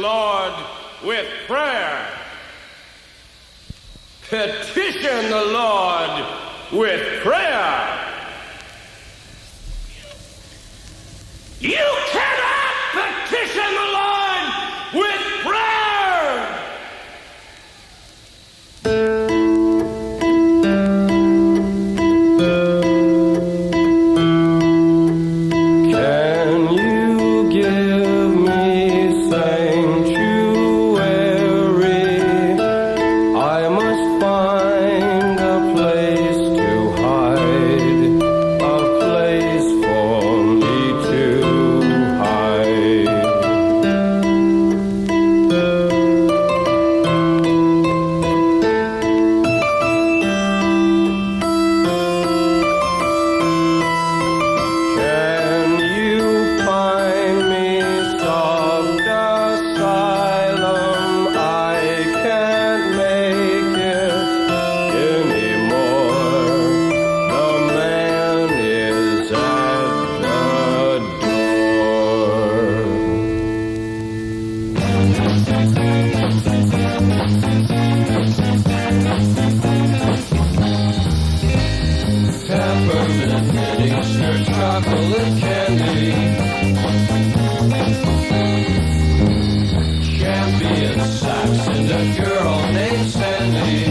Lord, with prayer, petition the Lord with prayer. You cannot petition the Lord with prayer. Can you give me sanctuary? I must find a place to hide, a place for me to hide. Can you find me soft asylum? I can't make it anymore. The man is at the door. Peppermint knitting skirt, chocolate candy, champion socks, and a girl named Sandy.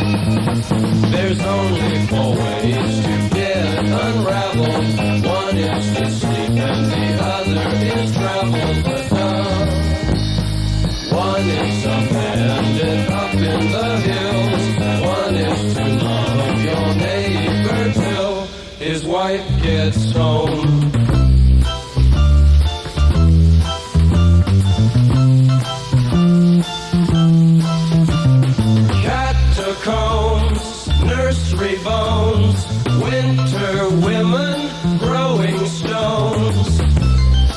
There's only four ways to get unraveled. One is to sleep and the other is travel. But one is abandoned up in the hills. One is to love your neighbor till his wife gets home. Catacombs, nursery bones, winter women, growing stones,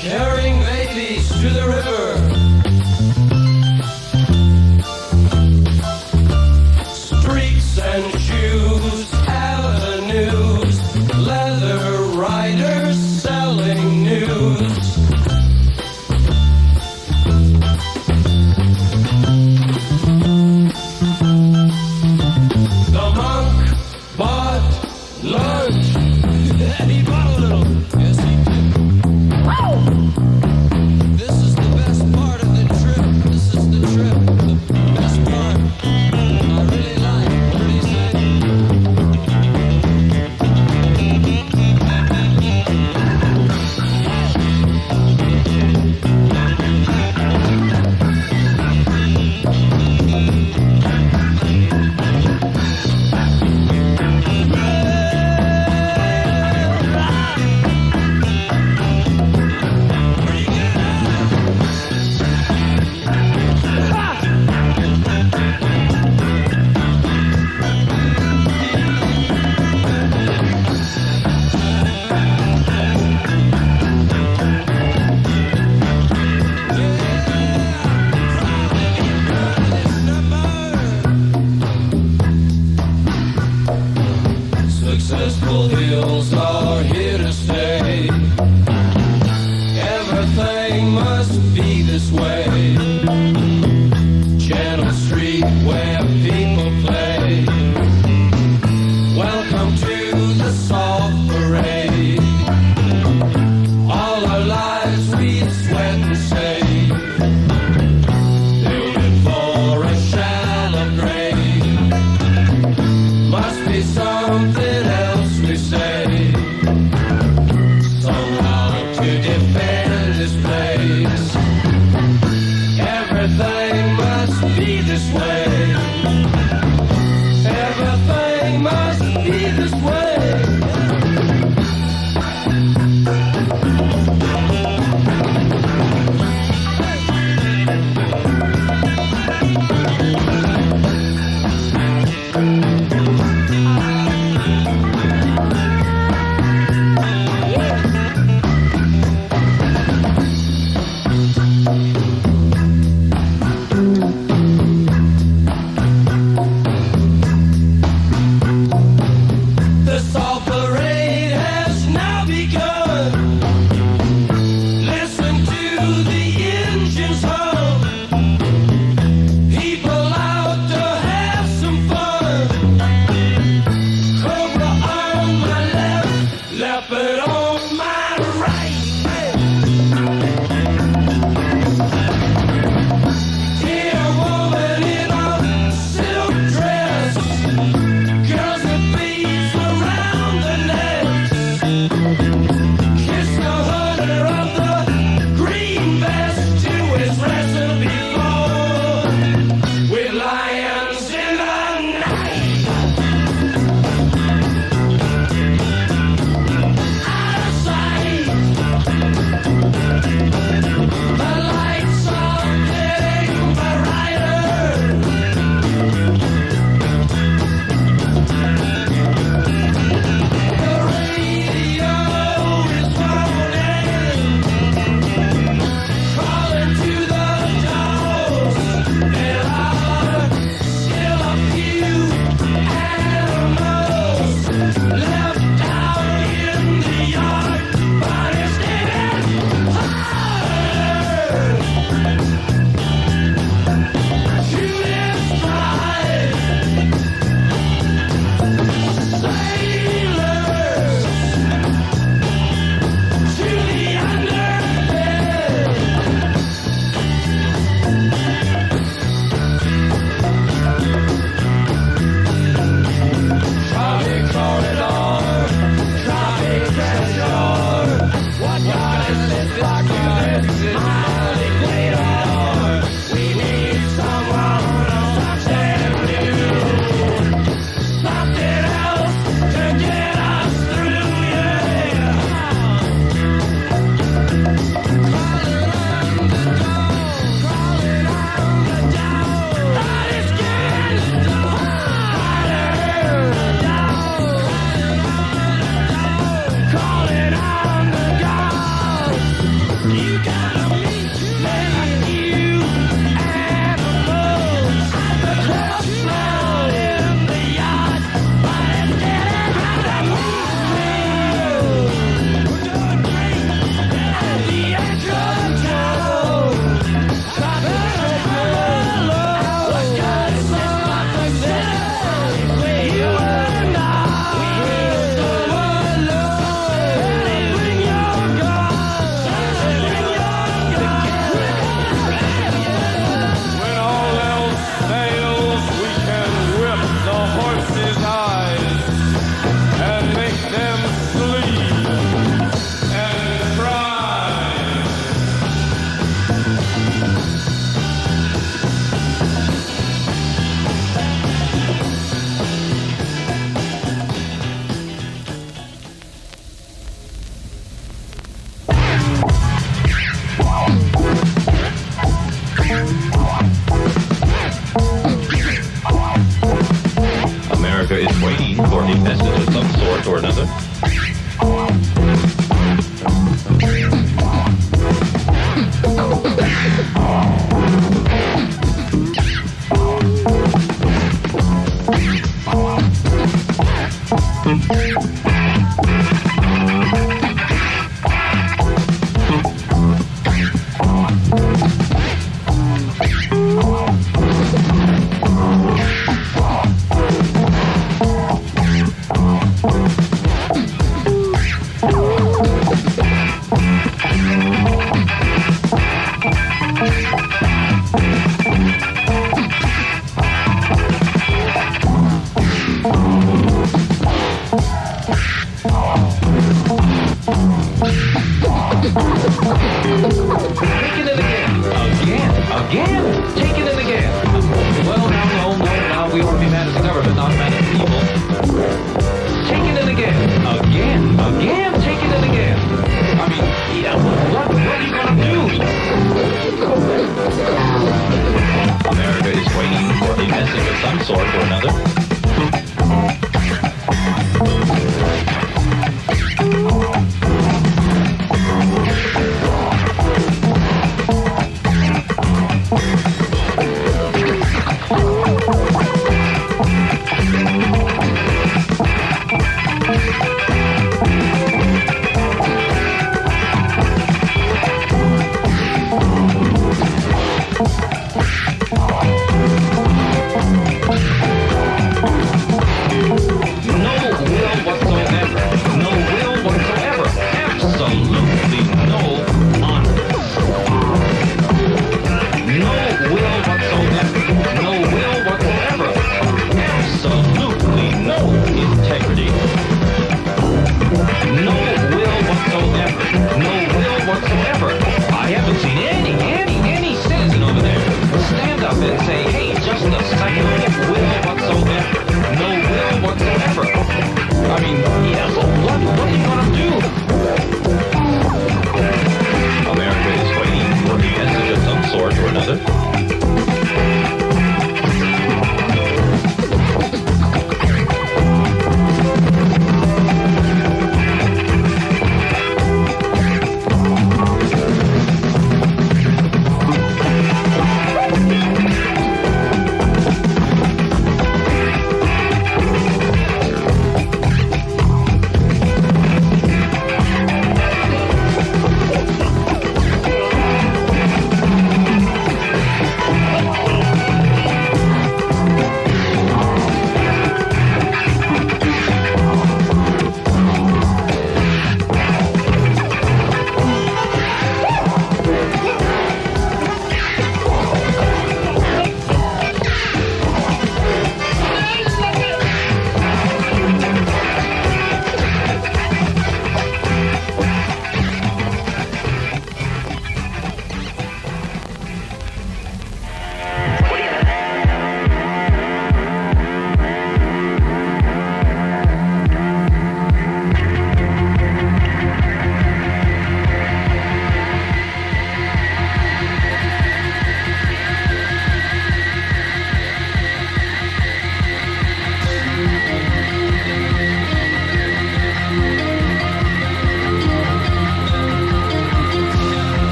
carrying babies to the river, streets and shoes, avenues, leather riders selling news. The monk bought lunch. And he bought a little. Yes, he did. Wow! This is the best part of the trip. This is the trip. The best part. I really like what he Successful hills are here to stay. Everything must be this way. Channel Street where people play. Welcome to the soft parade. All our lives we sweat and save. Building for a shallow grave. Must be something else we say. Somehow to defend this place. Everything must be this way. Everything must be this way. a message of some sort or another.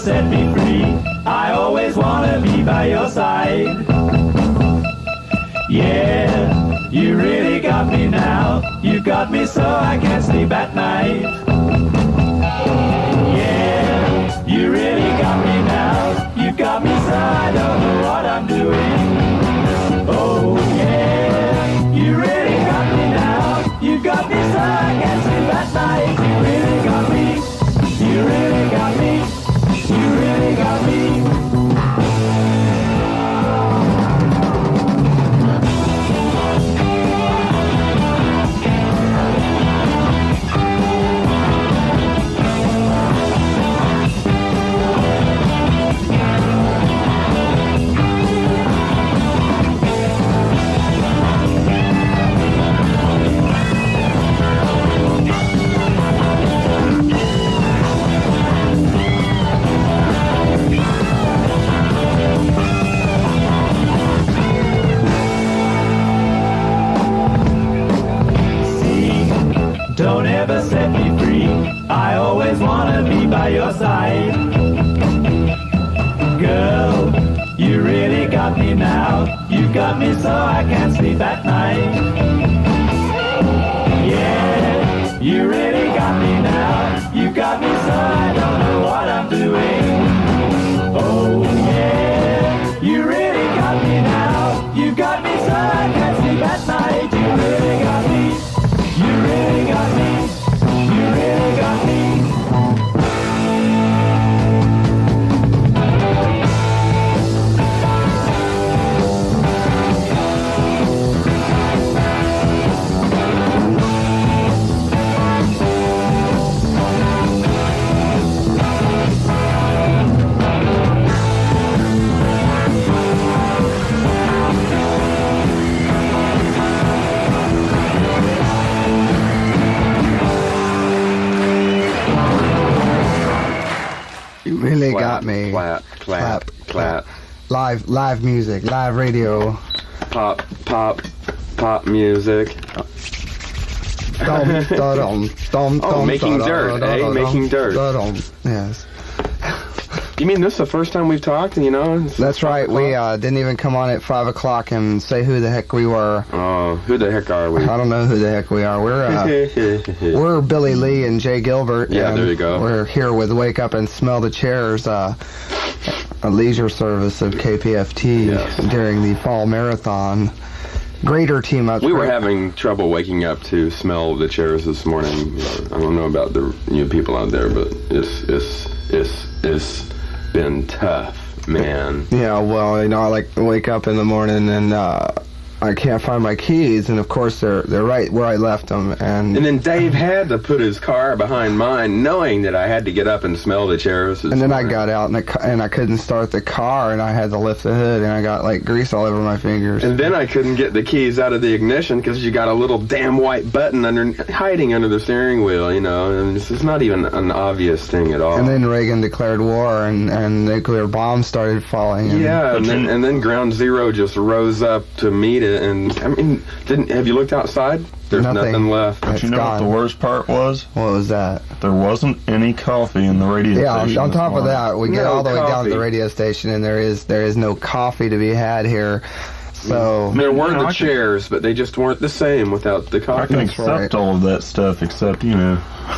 set me free. I always wanna be by your side. Yeah, you really got me now. You got me so I can't sleep at night. Yeah, you really got me now. You got me so I don't know what I'm doing. Oh yeah, you really got me now. You got me so I can't sleep at night. You really got me. You really got me. You really got me. Don't ever set me free. I always wanna be by your side. Girl, you really got me now. You got me so I can't sleep at night. Yeah, you really got me now. You got me so I don't know what I'm doing. Oh yeah, you really got me now. You got me so I can't sleep at night. You really got me. You really got me. You really got me. You really Clap, got me. Clap, clap, clap. Live music, live radio. Pop music. Making dirt, eh? Making dirt. Yes. You mean this is the first time we've talked, you know? That's right. We didn't even come on at 5 o'clock and say who the heck we were. Oh, who the heck are we? I don't know who the heck we are. We're Billy Lee and Jay Gilbert. Yeah, and there you go. We're here with Wake Up and Smell the Chairs, a leisure service of KPFT Yes. during the fall marathon. Greater team up. We were having trouble waking up to smell the chairs this morning. I don't know about the people out there, but it's been tough, man. Yeah, well, you know, I like to wake up in the morning and I can't find my keys, and of course they're right where I left them. And then Dave had to put his car behind mine, knowing that I had to get up and smell the chairs. And then I got out and I couldn't start the car, and I had to lift the hood, and I got like grease all over my fingers. And then I couldn't get the keys out of the ignition because you got a little damn white button hiding under the steering wheel, you know. And this is not even an obvious thing at all. And then Reagan declared war, and nuclear bombs started falling. And yeah, and then Ground Zero just rose up to meet it. And I mean, have you looked outside? There's nothing left. But you know what the worst part was? What was that? There wasn't any coffee in the radio station. Yeah, on top of that, we get all the way down to coffee. the radio station, and there is no coffee to be had here. So There weren't the chairs, but they just weren't the same without the I coffee. can accept all of that stuff, except you know,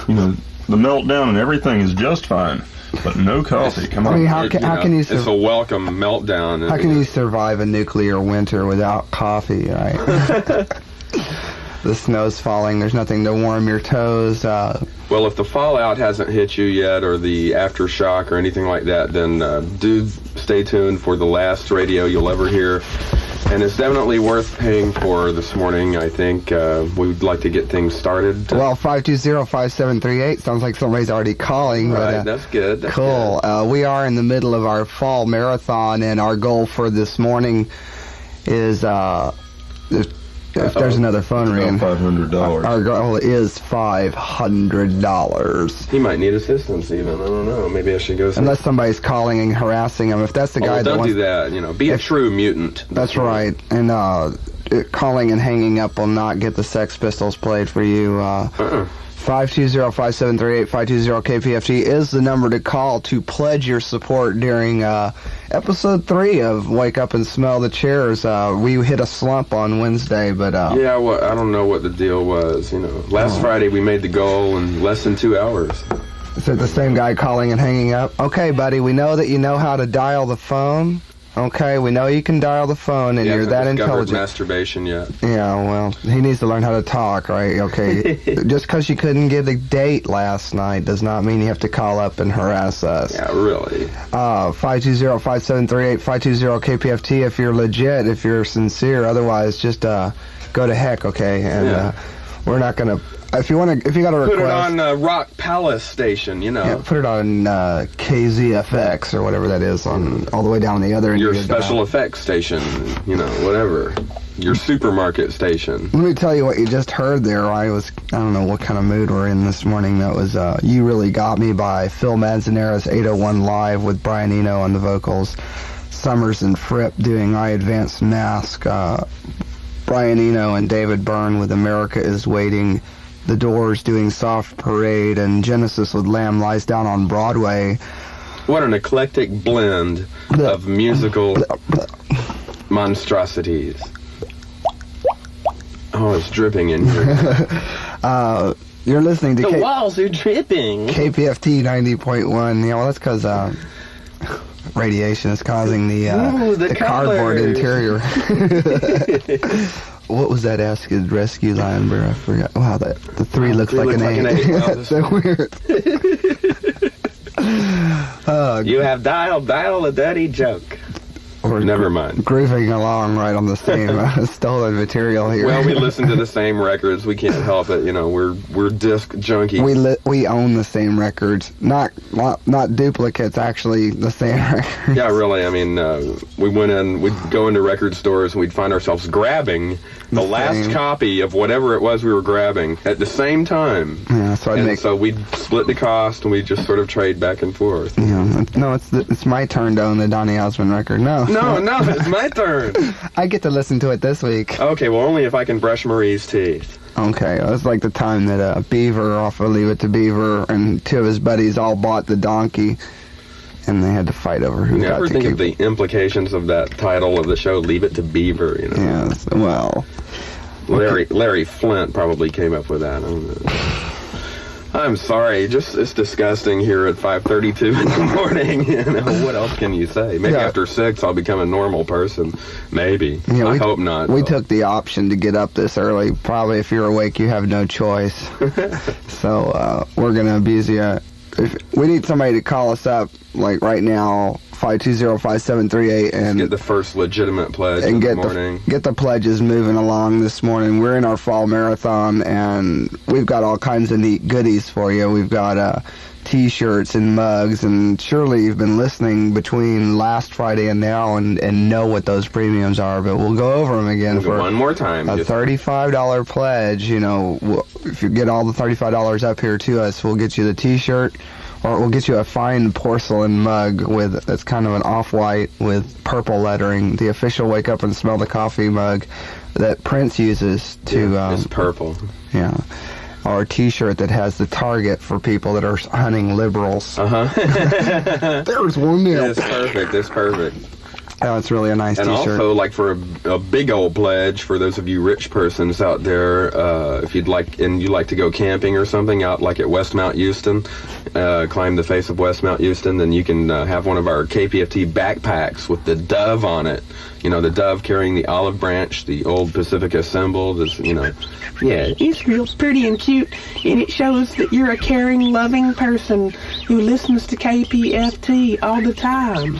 the meltdown and everything is just fine, but no coffee. Come on. I mean, how can you It's a welcome meltdown. how can you survive a nuclear winter without coffee, right? The snow's falling. There's nothing to warm your toes. Well, if the fallout hasn't hit you yet, or the aftershock, or anything like that, then do stay tuned for the last radio you'll ever hear. And it's definitely worth paying for this morning, I think. We'd like to get things started. Well, 520-5738 sounds like somebody's already calling. Right, but, that's good. That's cool. good. We are in the middle of our fall marathon, and our goal for this morning is, if there's another phone ring, $500. our goal is $500. He might need assistance even. I don't know. Maybe I should go see. Unless somebody's calling and harassing him. If that's the guy that don't wants... do that. Be a true mutant. That's right. And calling and hanging up will not get the Sex Pistols played for you. 520-5738, 520-KPFT is the number to call to pledge your support during episode 3 of Wake Up and Smell the Chairs. We hit a slump on Wednesday, but... yeah, well, I don't know what the deal was, Last Friday we made the goal in less than 2 hours. Is it the same guy calling and hanging up? Okay, buddy, we know that you know how to dial the phone. Okay, we know you can dial the phone, and you're that intelligent. Masturbation yet? Yeah, well, he needs to learn how to talk, right? Okay, just because you couldn't get a date last night does not mean you have to call up and harass us. Yeah, really. 520-5738, 520-KPFT if you're legit, if you're sincere. Otherwise, just go to heck, okay? And we're not gonna. If you got a request, put it on Rock Palace Station, Yeah, put it on KZFX or whatever that is, on all the way down the other end. Your special effects station, whatever. Your supermarket station. Let me tell you what you just heard there. I don't know what kind of mood we're in this morning. That was You Really Got Me by Phil Manzanera's 801 Live with Brian Eno on the vocals. Summers and Fripp doing I Advanced Mask. Brian Eno and David Byrne with America Is Waiting. The Doors doing Soft Parade, and Genesis with Lamb Lies Down on Broadway. What an eclectic blend of musical monstrosities. Oh, it's dripping in here. You're listening to the walls are dripping. KPFT 90.1. Yeah, well, that's because radiation is causing the cardboard interior. What was that Acid Rescue line, bro? I forgot. Wow, the 3 looks like an 8. That's so weird. You have dialed a dirty joke. Never mind. Grooving along right on the same stolen material here. Well, we listen to the same records. We can't help it. We're disc junkies. We own the same records, not duplicates. Actually, the same records. Yeah, really. I mean, we'd go into record stores and we'd find ourselves grabbing the last copy of whatever it was we were grabbing at the same time. Yeah, so we'd split the cost and we'd just sort of trade back and forth. Yeah, no, it's my turn to own the Donny Osmond record. No, it's my turn. I get to listen to it this week. Okay, well, only if I can brush Marie's teeth. Okay, it was like the time that Beaver off of Leave It to Beaver and 2 of his buddies all bought the donkey, and they had to fight over who got to keep it. Never think of the implications of that title of the show, Leave It to Beaver, Yes, well... Larry Flint probably came up with that. I don't know. I'm sorry, it's disgusting here at 5:32 in the morning. What else can you say? Maybe after 6 I'll become a normal person. Maybe. I hope not. We took the option to get up this early. Probably if you're awake, you have no choice. So we're going to abuse you. We need somebody to call us up, like right now, 520-5738, and get the first legitimate pledge in the morning. Get the pledges moving along this morning. We're in our fall marathon, and we've got all kinds of neat goodies for you. We've got T-shirts and mugs, and surely you've been listening between last Friday and now and know what those premiums are, but we'll go over them again for one more time. A $35 pledge. If you get all the $35 up here to us, we'll get you the T-shirt, or we'll get you a fine porcelain mug that's kind of an off-white with purple lettering, the official Wake Up and Smell the Coffee mug that Prince uses to... it's purple. Yeah. Or a T-shirt that has the target for people that are hunting liberals. There's one there. It's perfect. Oh, it's really a nice and T-shirt. And also, like, for a big old pledge for those of you rich persons out there, if you'd like to go camping or something out like at West Mount Houston, climb the face of West Mount Houston, then you can have one of our KPFT backpacks with the dove on it. The dove carrying the olive branch, the old Pacifica symbol. Yeah, it's real pretty and cute, and it shows that you're a caring, loving person who listens to KPFT all the time.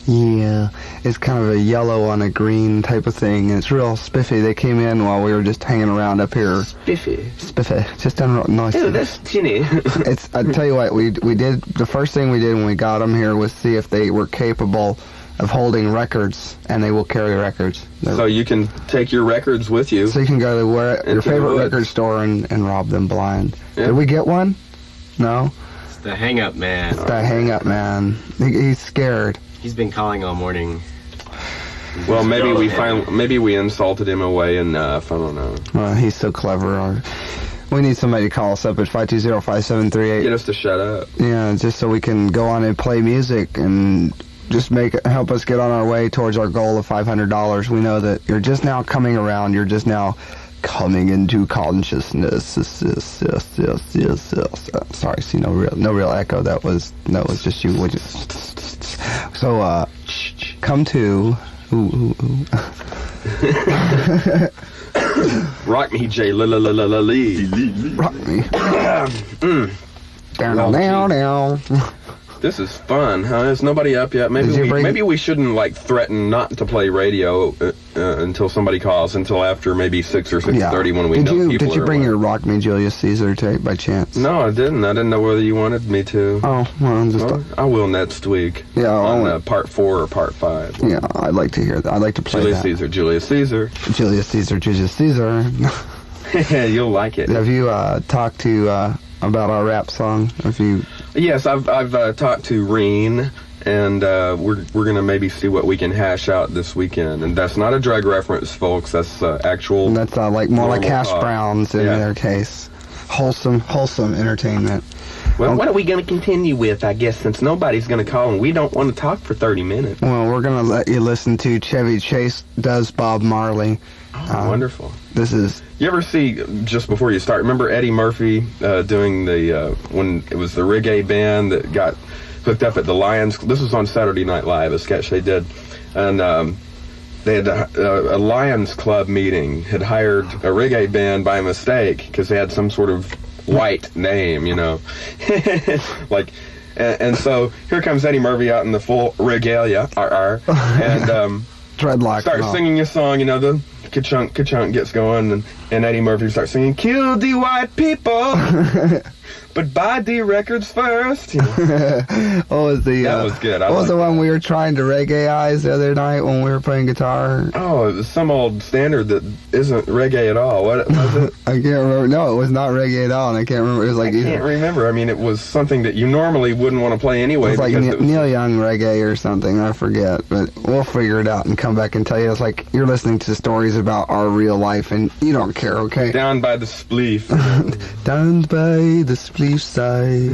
Yeah, it's kind of a yellow on a green type of thing, and it's real spiffy. They came in while we were just hanging around up here. Spiffy. Just done real nice. Oh, that's tinny. I tell you what, we did, the first thing we did when we got them here was see if they were capable of holding records, and they will carry records. So you can take your records with you. So you can go to your favorite record store and rob them blind. Yeah. Did we get one? No? It's the hang-up man. It's the hang-up man. He's scared. He's been calling all morning. Well, maybe we insulted him away enough. I don't know. He's so clever. We need somebody to call us up at 520-5738. Get us to shut up. Yeah, just so we can go on and play music and just help us get on our way towards our goal of $500. We know that you're just now coming around. You're just now coming into consciousness. Sorry, see, no real echo. That was just you. So, come to. Rock me, Jay. Lee. Rock me. Down. This is fun, huh? Is nobody up yet? Maybe we shouldn't like threaten not to play radio until somebody calls until after maybe 6 or 6:30 when we know people. Did you bring your Rock Me Julius Caesar tape by chance? No, I didn't. I didn't know whether you wanted me to. Oh, well, I will next week. Yeah, on part 4 or part 5. Yeah, I'd like to hear that. I'd like to play Julius Caesar. Julius Caesar. You'll like it. Have you talked to about our rap song? Yes, I've talked to Reen, and we're gonna maybe see what we can hash out this weekend. And that's not a drug reference, folks. That's actual. And that's more like hash talk. browns in their case. Wholesome entertainment. Well, what are we going to continue with, I guess, since nobody's going to call and we don't want to talk for 30 minutes? Well, we're going to let you listen to Chevy Chase Does Bob Marley. Oh, wonderful. You ever see, just before you start, remember Eddie Murphy doing when it was the reggae band that got hooked up at the Lions? This was on Saturday Night Live, a sketch they did. And they had a Lions Club meeting, had hired a reggae band by mistake because they had some sort of white name, and so here comes Eddie Murphy out in the full regalia, and dreadlocks, starts singing a song, the ka-chunk gets going, and Eddie Murphy starts singing, "Kill the white people, but buy the records first." That was good. What was the one we were trying to reggae-ize the other night when we were playing guitar? Oh, it was some old standard that isn't reggae at all. What was it? I can't remember. No, it was not reggae at all, and I can't remember. It was like I can't remember. I mean, it was something that you normally wouldn't want to play anyway. It was like Neil Young reggae or something. I forget, but we'll figure it out and come back and tell you. It's like you're listening to stories about our real life, and you don't care, okay? Down by the spleef. Down by the spleef side.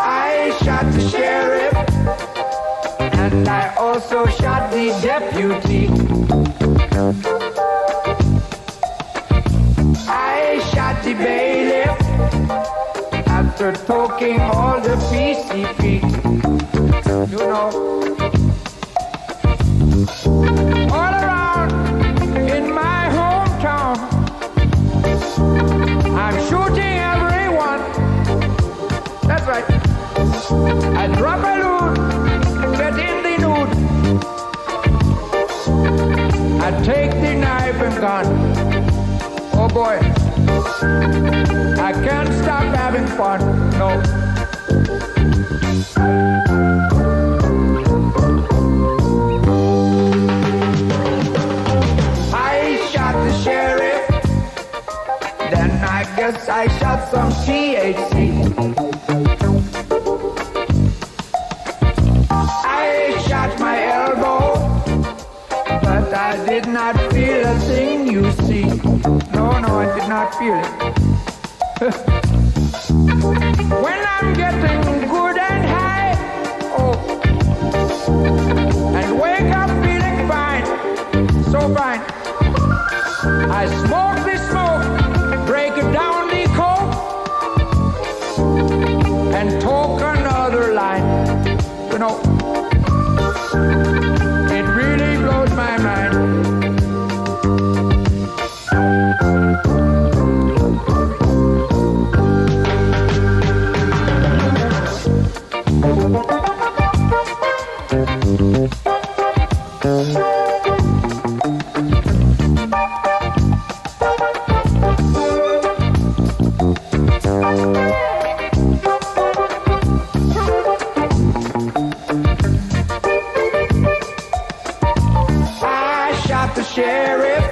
I shot the sheriff, and I also shot the deputy. I shot the bailiff after talking all the PCP. All around in my hometown, I'm shooting everyone. That's right. I drop a loot, get in the nude. I take the knife and gun. Oh boy, I can't stop having fun. No. I shot some THC. I shot my elbow, but I did not feel a thing, you see. No, I did not feel it. When I'm getting good and high, and wake up feeling fine, so fine, I smoke the smoke, break it down the coke, and talk another line. It really blows my mind. Sheriff,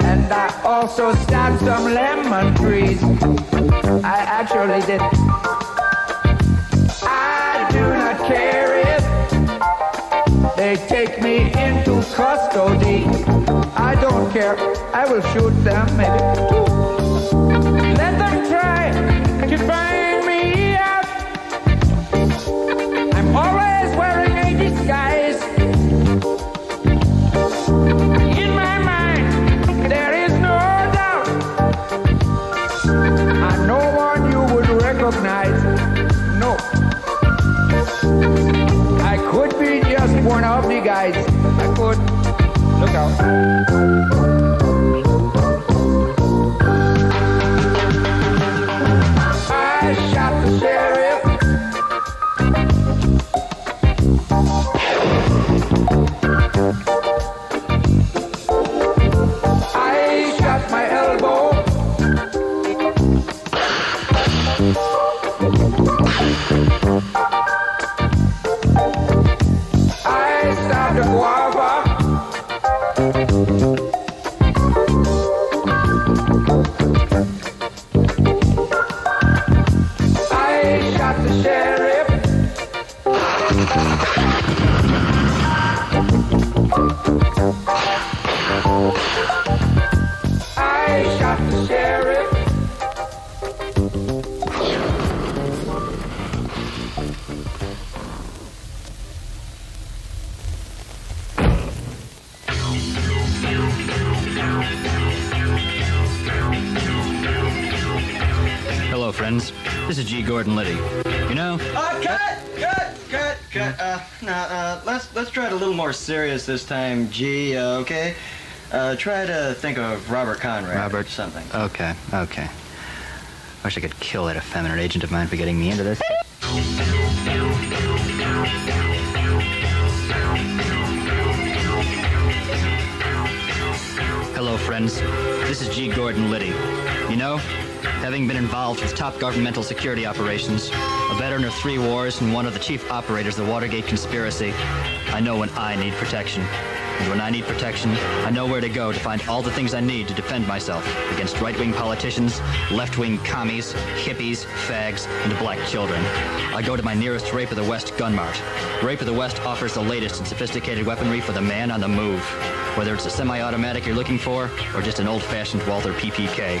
and I also stabbed some lemon trees. I actually did. they take me into custody. I don't care, I will shoot them maybe. Let them try to find me out. I'm always wearing a disguise. In my mind, there is no doubt. I'm no one you would recognize. No. I could be just one of the guys. I could. Look out. I shot the sheriff. I shot my elbow. I stabbed a guava. I shot the sheriff. I shot the sheriff. Hello, friends. This is G. Gordon Liddy. You know, Let's try it a little more serious this time, G, okay? Try to think of Robert Conrad. Robert. Or something. Okay. Wish I could kill that effeminate agent of mine for getting me into this. Hello, friends. This is G. Gordon Liddy. You know, having been involved with top governmental security operations, a veteran of 3 wars and one of the chief operators of the Watergate conspiracy, I know when I need protection. And when I need protection, I know where to go to find all the things I need to defend myself against right-wing politicians, left-wing commies, hippies, fags, and black children. I go to my nearest Rape of the West gun mart. Rape of the West offers the latest in sophisticated weaponry for the man on the move. Whether it's a semi-automatic you're looking for, or just an old-fashioned Walther PPK.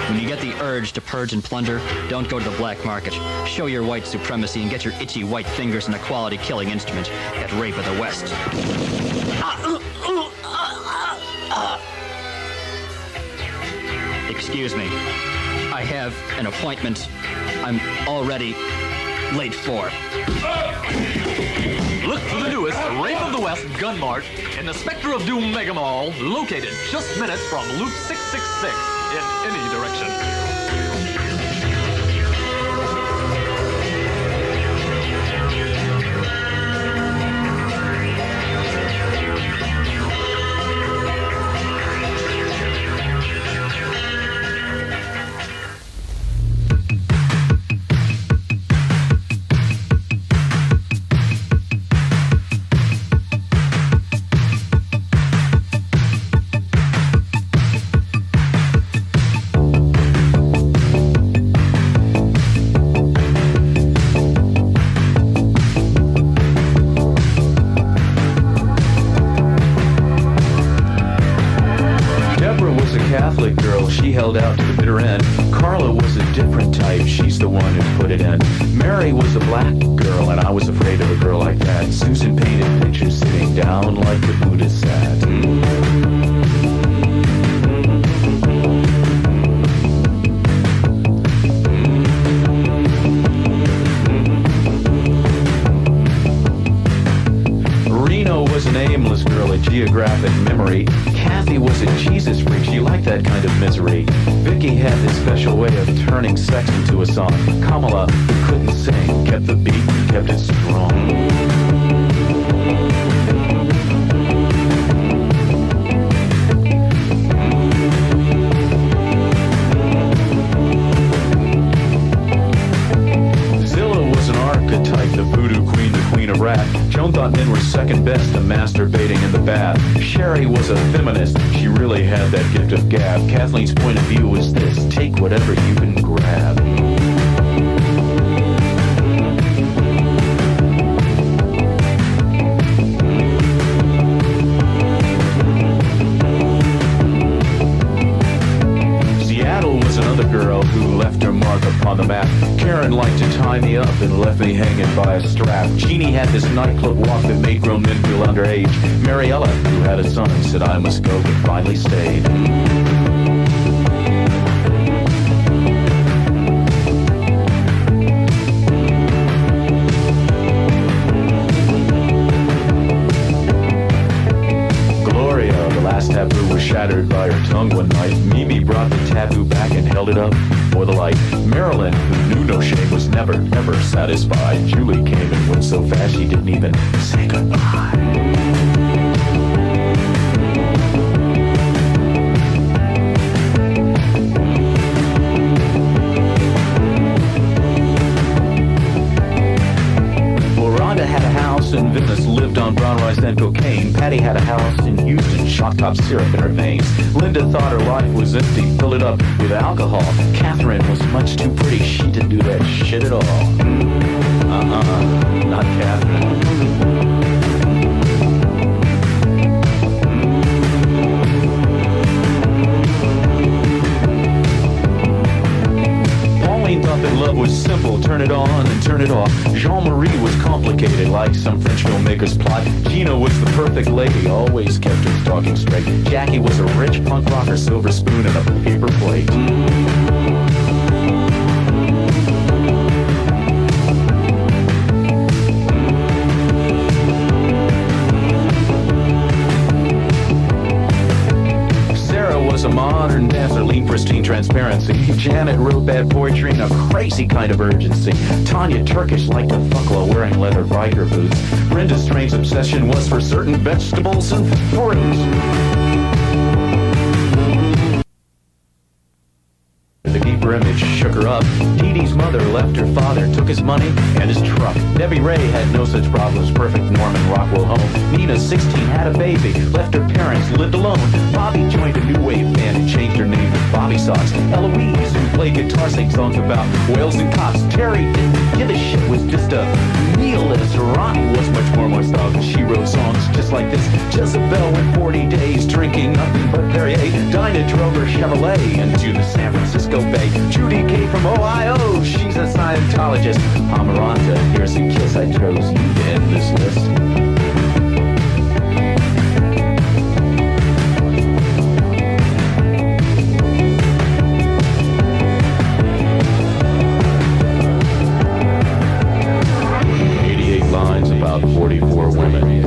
When you get the urge to purge and plunder, don't go to the black market. Show your white supremacy and get your itchy white fingers in a quality killing instrument at Rape of the West. Excuse me. I have an appointment I'm already late for. Look for the newest Rape of the West gun mart in the Spectre of Doom Mega Mall, located just minutes from Loop 666 in any direction. Catholic girl, she held out to the bitter end. Carla was a different type, she's the one who put it in. Mary was a black girl, and I was afraid of a girl like that. Susan painted pictures sitting down like the Buddha sat. Reno was an aimless girl, a geographic memory. Kathy was a Jesus freak, she liked that kind of misery. Vicky had this special way of turning sex into a song. Kamala, who couldn't sing, kept the beat and kept it strong. The voodoo queen, the queen of rap. Joan thought men were second best to masturbating in the bath. Sherry was a feminist, she really had that gift of gab. Kathleen's point of view was this: take whatever you can grab. this nightclub walk that made grown men feel underage. Mariella, who had a son, said I must go, but finally stayed. Taboo was shattered by her tongue one night. Mimi brought the taboo back and held it up for the light. Marilyn, who knew no shame, was never, ever satisfied. Julie came and went so fast she didn't even say goodbye. And Venice lived on brown rice and cocaine. Patty had a house in Houston, shock top syrup in her veins. Linda thought her life was empty, filled it up with alcohol. Catherine was much too pretty, she didn't do that shit at all. Not Catherine. Thought that love was simple, turn it on and turn it off. Jean-Marie was complicated, like some French filmmaker's plot. Gina was the perfect lady, always kept her talking straight. Jackie was a rich punk rocker, silver spoon and a paper plate. Was a modern dancer, lean, pristine transparency. Janet wrote bad poetry in a crazy kind of urgency. Tanya Turkish liked to fuck while wearing leather biker boots. Brenda's strange obsession was for certain vegetables and fruits. The deeper image shook her up. Dee Dee's mother left her father, took his money and his truck. Debbie Ray had no such problems, perfect Norman Rockwell home. Nina, 16, had a baby, left her parents, lived alone. Bobby joined a new wave band and changed her name to Bobby Sox. Eloise, who played guitar, sang songs about whales and cops. Terry didn't give a shit, was just a nihilist. Ronnie was much more nostalgic. She wrote songs just like this. Jezebel went 40 days drinking nothing but Perrier. Dinah drove her Chevrolet into the San Francisco Bay. Judy came from Ohio, she's a Scientologist. Amaranta, here's a kiss, I chose you to end this list. Lines about 44 women.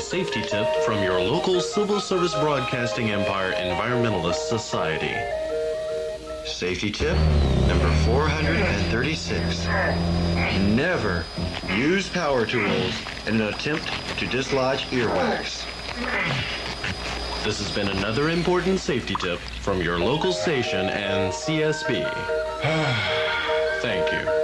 Safety tip from your local Civil Service Broadcasting Empire Environmentalist Society. Safety tip number 436. Never use power tools in an attempt to dislodge earwax. This has been another important safety tip from your local station and CSB. Thank you.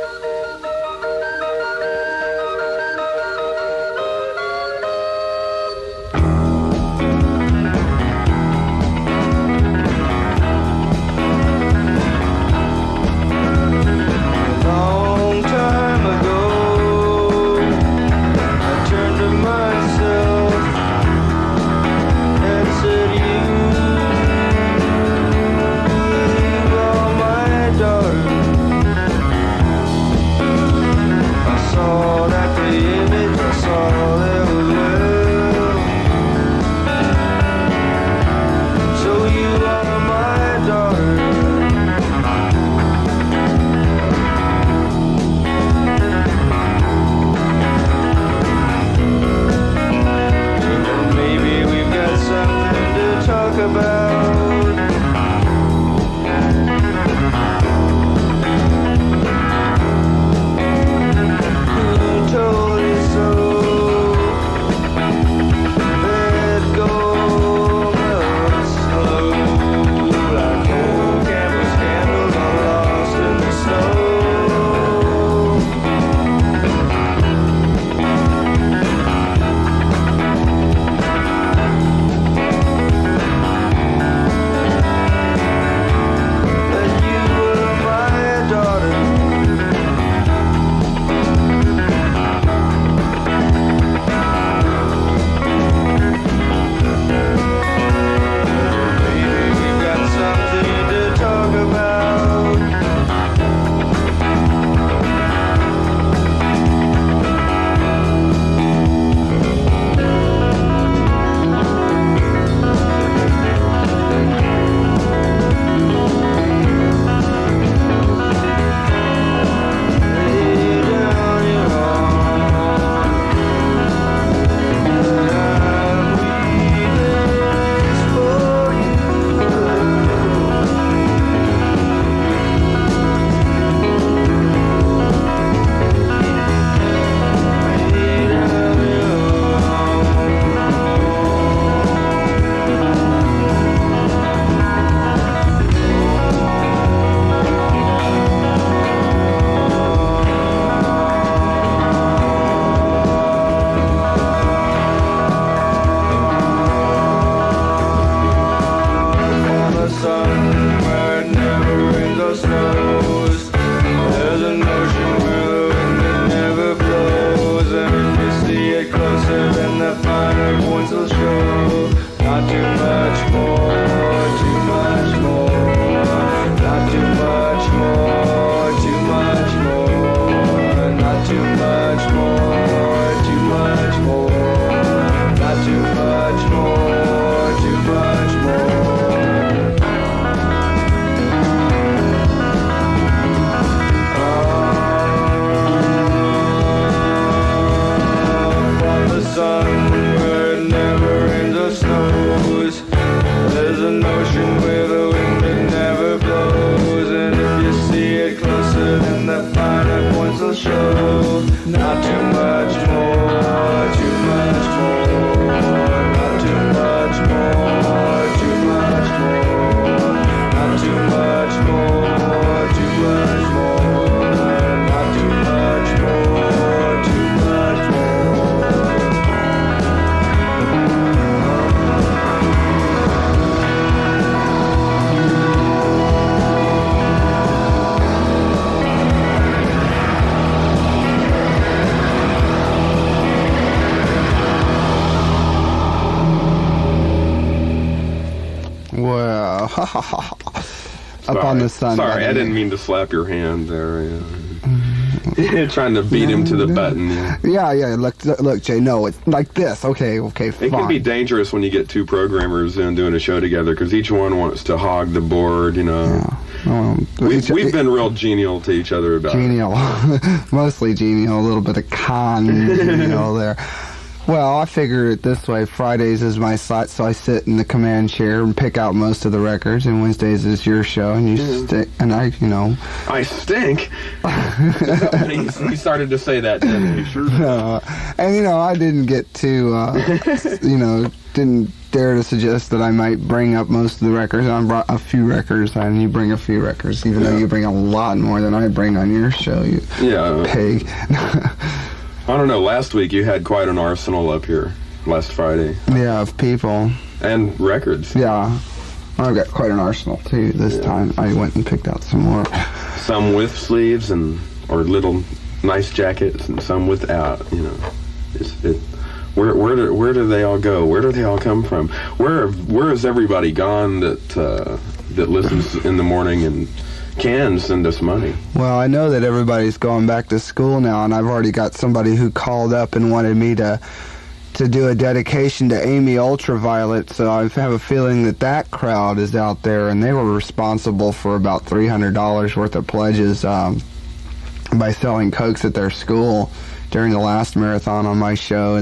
Sun where it never ends or snows. Well, up on the sun. Sorry, button. I didn't mean to slap your hand there. Yeah. Trying to beat him to the button. Yeah. Yeah. Look, Jay. No, it's like this. Okay, fine. It can be dangerous when you get two programmers in doing a show together because each one wants to hog the board. Yeah. We've been real genial to each other about genial, mostly genial. A little bit of genial there. Well, I figure it this way. Fridays is my slot, so I sit in the command chair and pick out most of the records, and Wednesdays is your show, and you stick, and I stink? he started to say that, didn't he? Sure. And, I didn't get to, didn't dare to suggest that I might bring up most of the records. I brought a few records, and you bring a few records, even though you bring a lot more than I bring on your show, you pig. I don't know, last week you had quite an arsenal up here, last Friday. Yeah, of people. And records. Yeah. I've got quite an arsenal, too, this time. I went and picked out some more. Some with sleeves or little nice jackets, and some without, Where do they all go? Where do they all come from? Where is everybody gone that listens in the morning and can send us money? Well, I know that everybody's going back to school now, and I've already got somebody who called up and wanted me to do a dedication to Amy Ultraviolet, so I have a feeling that crowd is out there, and they were responsible for about $300 worth of pledges by selling Cokes at their school during the last marathon on my show.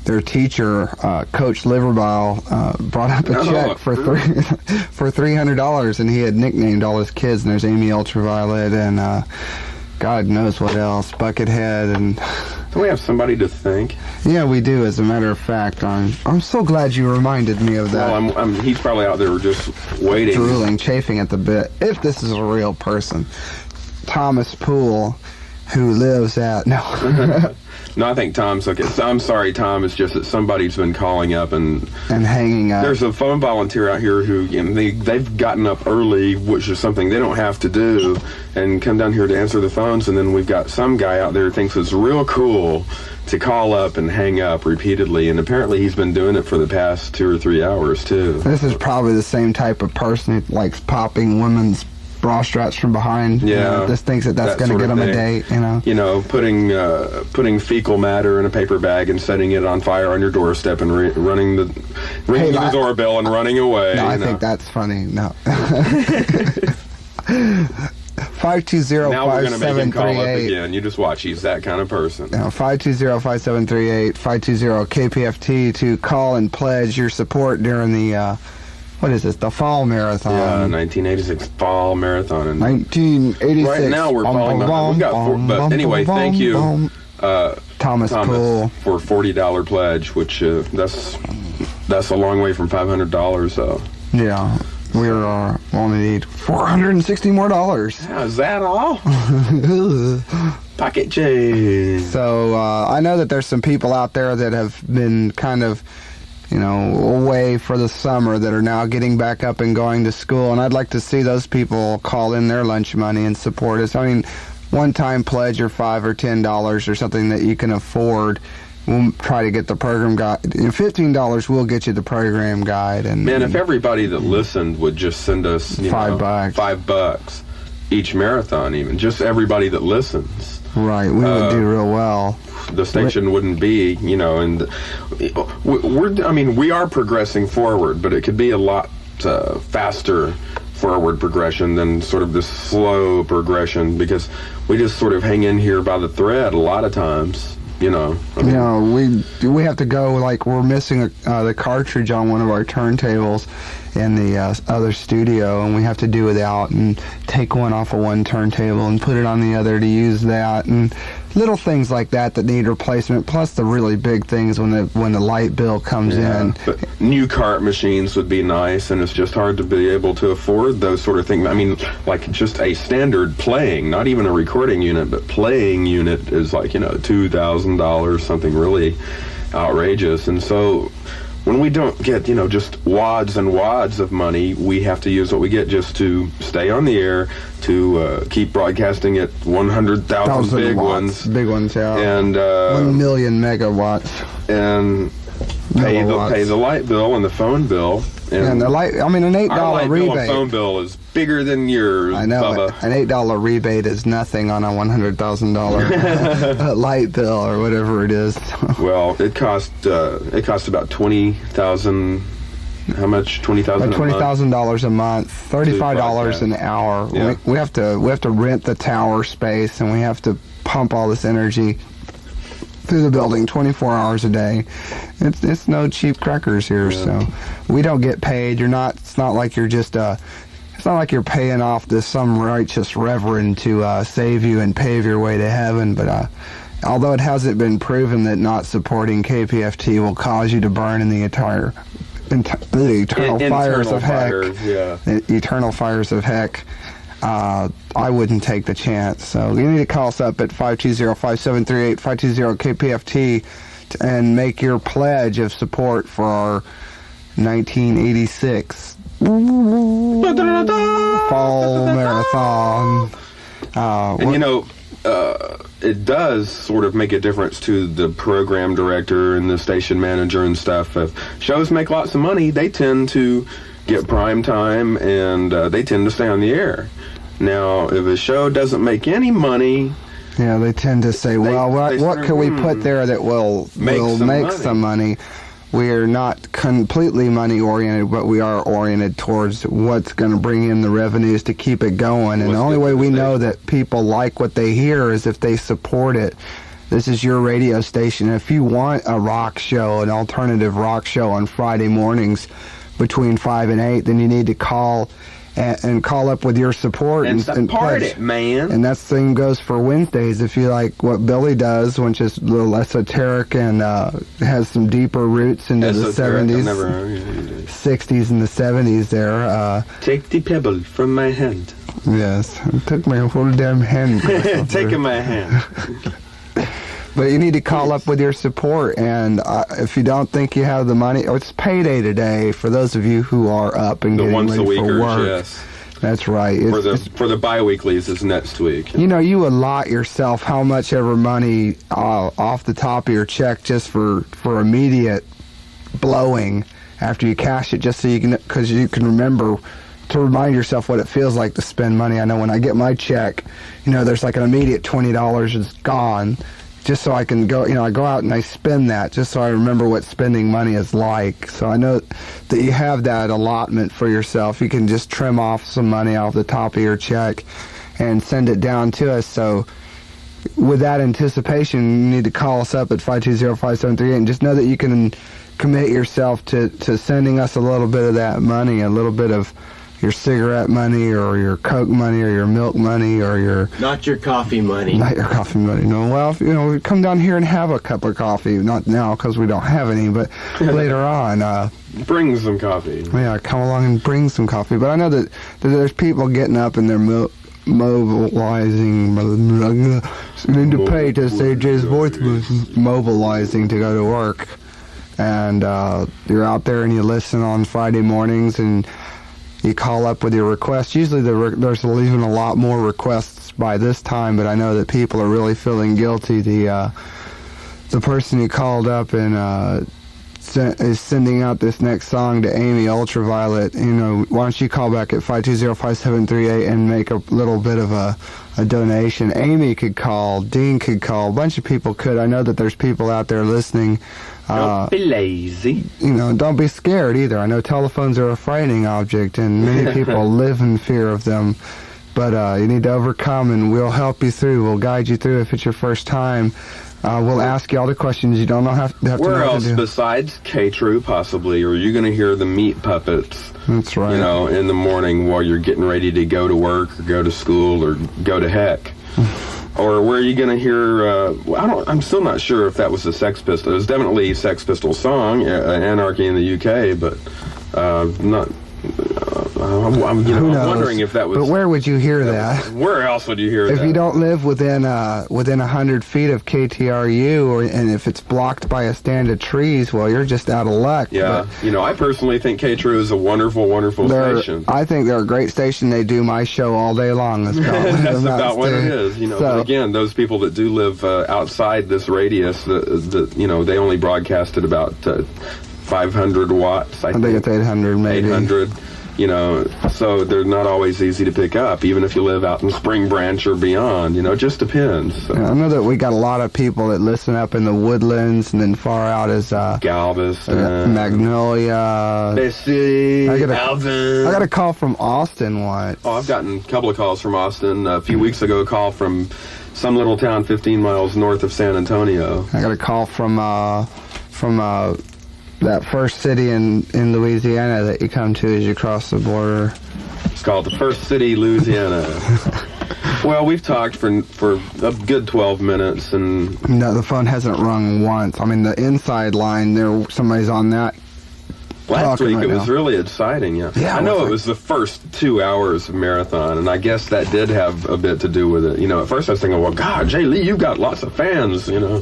Their teacher, Coach Liverbile, brought up a check for $300, and he had nicknamed all his kids. And there's Amy Ultraviolet and God knows what else, Buckethead, and. Do we have somebody to thank? Yeah, we do. As a matter of fact, I'm so glad you reminded me of that. Well, he's probably out there just waiting, drooling, chafing at the bit. If this is a real person, Thomas Poole, who lives at No, I think Tom's okay. I'm sorry, Tom. It's just that somebody's been calling up and hanging up. There's a phone volunteer out here who they've gotten up early, which is something they don't have to do, and come down here to answer the phones. And then we've got some guy out there who thinks it's real cool to call up and hang up repeatedly, and apparently he's been doing it for the past 2 or 3 hours too. This is probably the same type of person who likes popping women's bra straps from behind. Yeah, this thinks that's going to get him a date. Putting fecal matter in a paper bag and setting it on fire on your doorstep and ringing the doorbell and running away. No, I think that's funny. No. 520-5738. Now we're going to make him call up again. You just watch. He's that kind of person. 520-5738, 520-KPFT to call and pledge your support during the. What is this? The fall marathon. Yeah, 1986 fall marathon. 1986. Right now we're falling behind. We got but anyway, thank you, Thomas Poole, for a $40 pledge, which that's a long way from $500. So. Yeah, we're only need $460 more. Yeah, is that all? Pocket change. So I know that there's some people out there that have been kind of. Away for the summer that are now getting back up and going to school. And I'd like to see those people call in their lunch money and support us. I mean, one-time pledge or $5 or $10 or something that you can afford. We'll try to get the program guide. $15 will get you the program guide. And man, if everybody that listened would just send us $5 each marathon, even just everybody that listens. Right, we would do real well. The station wouldn't be, and we are progressing forward, but it could be a lot faster forward progression than sort of this slow progression, because we just sort of hang in here by the thread a lot of times. We have to go, like we're missing the cartridge on one of our turntables in the other studio, and we have to do without and take one off of one turntable and put it on the other to use that, and little things like that need replacement, plus the really big things when the light bill comes in. But new cart machines would be nice, and it's just hard to be able to afford those sort of things. I mean, like just a standard playing, not even a recording unit, but playing unit is like, $2,000, something really outrageous. And so when we don't get, just wads and wads of money, we have to use what we get just to stay on the air, to keep broadcasting at 100,000 big ones. Big ones, yeah. And 1 million megawatts. And pay the light bill and the phone bill. And the light, I mean, an $8 our light bill and rebate. phone bill is bigger than yours, I know Bubba. an $8 rebate is nothing on a $100,000 light bill or whatever it is. Well, it cost about $20,000. How much? $20,000. $20,000 a month, $35 an hour. Yeah. We have to rent the tower space, and we have to pump all this energy through the building 24 hours a day. It's no cheap crackers here, so we don't get paid. It's not like you're just it's not like you're paying off to some righteous reverend to save you and pave your way to heaven. But although it hasn't been proven that not supporting KPFT will cause you to burn in the eternal fires of heck, the eternal fires of heck, I wouldn't take the chance. So you need to call us up at 520-5738, 520-KPFT, and make your pledge of support for our 1986 fall marathon. And it does sort of make a difference to the program director and the station manager and stuff. If shows make lots of money, they tend to get prime time, and they tend to stay on the air. Now, if a show doesn't make any money, they tend to say, well, what can we put there that will make some money? We are not completely money-oriented, but we are oriented towards what's going to bring in the revenues to keep it going. And the only way we know that people like what they hear is if they support it. This is your radio station. If you want a rock show, an alternative rock show on Friday mornings between 5 and 8, then you need to call and call up with your support and support pledge. it, man. And that same goes for Wednesdays. If you like what Billy does, which is a little esoteric and has some deeper roots into the 70s, 60s and the 70s there. Take the pebble from my hand. Yes, took my whole damn hand. Taking my hand. But you need to call up with your support, and if you don't think you have the money, it's payday today for those of you who are up and getting ready for work. Yes. That's right. For the bi-weeklies is next week. You allot yourself how much ever money off the top of your check just for immediate blowing after you cash it, just so you can, because you can remember to remind yourself what it feels like to spend money. I know when I get my check, there's like an immediate $20 is gone. Just so I can go, I go out and I spend that just so I remember what spending money is like. So I know that you have that allotment for yourself. You can just trim off some money off the top of your check and send it down to us. So with that anticipation, you need to call us up at 520-5738 and just know that you can commit yourself to sending us a little bit of that money, a little bit of your cigarette money or your Coke money or your milk money or your... Not your coffee money. Not your coffee money, no. Well, we come down here and have a cup of coffee. Not now because we don't have any, but later on. Bring some coffee. Yeah, come along and bring some coffee. But I know that there's people getting up and they're mobilizing. Need to pay to say Jay's voice was mobilizing to go to work. And you're out there and you listen on Friday mornings and you call up with your request. Usually there's even a lot more requests by this time, but I know that people are really feeling guilty. The person who called up and is sending out this next song to Amy Ultraviolet, why don't you call back at 520-5738 and make a little bit of a donation. Amy could call, Dean could call, a bunch of people could. I know that there's people out there listening. Don't be lazy. Don't be scared either. I know telephones are a frightening object, and many people live in fear of them. But you need to overcome, and we'll help you through. We'll guide you through if it's your first time. We'll ask you all the questions you don't have to know Where what else to do. besides K-True, possibly, are you going to hear the meat puppets? That's right. In the morning while you're getting ready to go to work or go to school or go to heck. Or where are you going to hear, I'm still not sure if that was the Sex Pistols. It was definitely a Sex Pistols song, Anarchy in the UK, but not... I'm wondering if that was... But where would you hear that? Where else would you hear that? If you don't live within 100 feet of KTRU, and if it's blocked by a stand of trees, well, you're just out of luck. Yeah, but I personally think K-True is a wonderful, wonderful station. I think they're a great station. They do my show all day long. That's about what it is. But again, those people that do live outside this radius, they only broadcast at about 500 watts. I think it's 800 maybe. 800. You know, so they're not always easy to pick up, even if you live out in Spring Branch or beyond. You know, it just depends. So. Yeah, I know that we got a lot of people that listen up in the Woodlands, and then far out is Galveston, Magnolia, Bessie, I Alvin. got a call from Austin once. Oh, I've gotten a couple of calls from Austin. A few weeks ago, a call from some little town 15 miles north of San Antonio. I got a call from that first city in Louisiana that you come to as you cross the border. It's called the First City, Louisiana. Well, we've talked for a good 12 minutes, and no, the phone hasn't rung once. I mean, the inside line somebody's on that. Last week it was really exciting. Yeah, I know it was the first 2 hours of marathon, and I guess that did have a bit to do with it. You know, at first I was thinking, well, God, Jay Lee, you've got lots of fans. You know.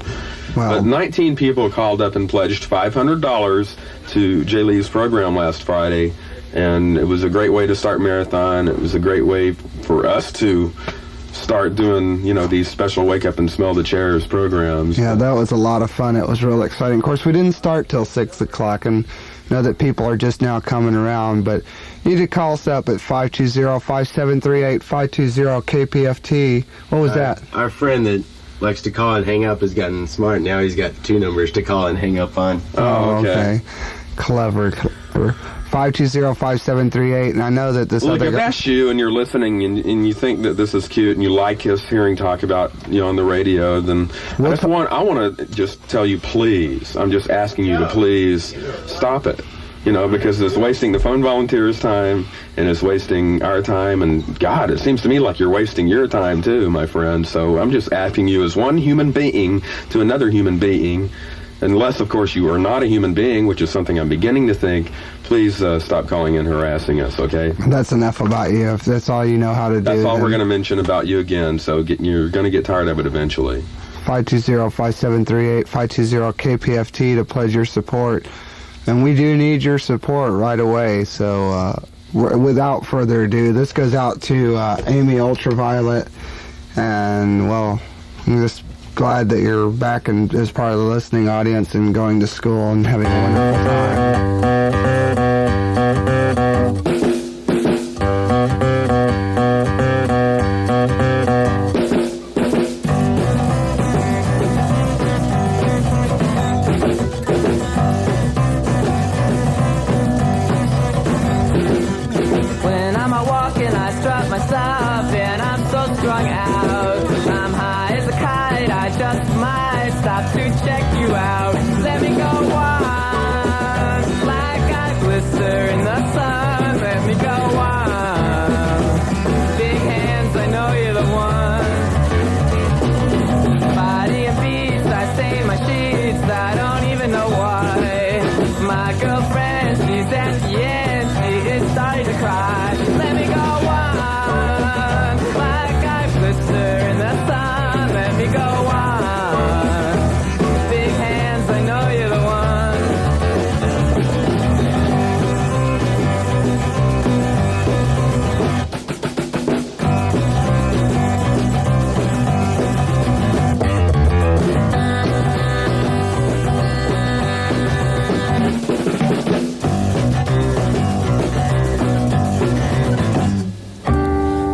But 19 people called up and pledged $500 to Jay Lee's program last Friday, and it was a great way to start marathon. It was a great way for us to start doing, you know, these special Wake Up and Smell the Chairs programs. Yeah, that was a lot of fun. It was real exciting. Of course, we didn't start till 6 o'clock, and know that people are just now coming around, but you need to call us up at 520-5738, 520-KPFT. What was that? Our friend that likes to call and hang up has gotten smart. Now he's got 2 numbers to call and hang up on. Oh, okay. Clever. 520-5738, and I know that this Look, if that's you and you're listening and you think that this is cute and you like us hearing talk about, you know, on the radio, then I want to just tell you, please, I'm just asking you to please stop it. You know, because it's wasting the phone volunteers' time, and it's wasting our time, and God, it seems to me like you're wasting your time too, my friend. So I'm just asking you as one human being to another human being, unless, of course, you are not a human being, which is something I'm beginning to think, please stop calling and harassing us, okay? That's enough about you. If that's all you know how to do. That's all we're going to mention about you again, so you're going to get tired of it eventually. 520-5738, 520-KPFT to pledge your support. And we do need your support right away, so without further ado, this goes out to Amy Ultraviolet, and, well, I'm just glad that you're back and as part of the listening audience and going to school and having a wonderful time. When I'm out walking, I strut myself, and I'm so strung out. I'm high as a kite, I just might stop to check you out. Let me go on, like I glister in the sun. Let me go on, big hands, I know you're the one. Body and beats, I stain my sheets, I don't even know why. My girlfriend, she's at the end, she is starting to cry. Let me go on, like I glister in the sun. Let me go on, big hands, I know you're the one.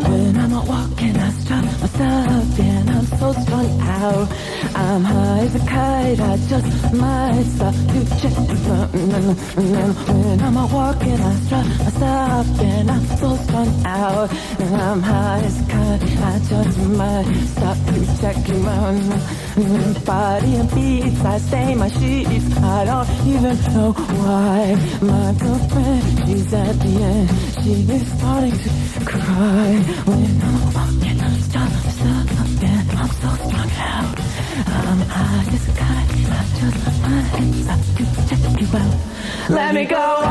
When I'm out walking, I strut myself, and I'm so strung out. I'm high as a kite, I just might stop to check something. When I'm out walking, I strut myself, and I'm so strung out. And I'm high as a kite, I just might stop to check you out. Body and beats, I stain my sheets, I don't even know why. My girlfriend, she's at the end, she is starting to cry. When I'm walking, I strut myself, and I'm so strung out. I'm high as a kite, I just might stop to check you out. Let me go on,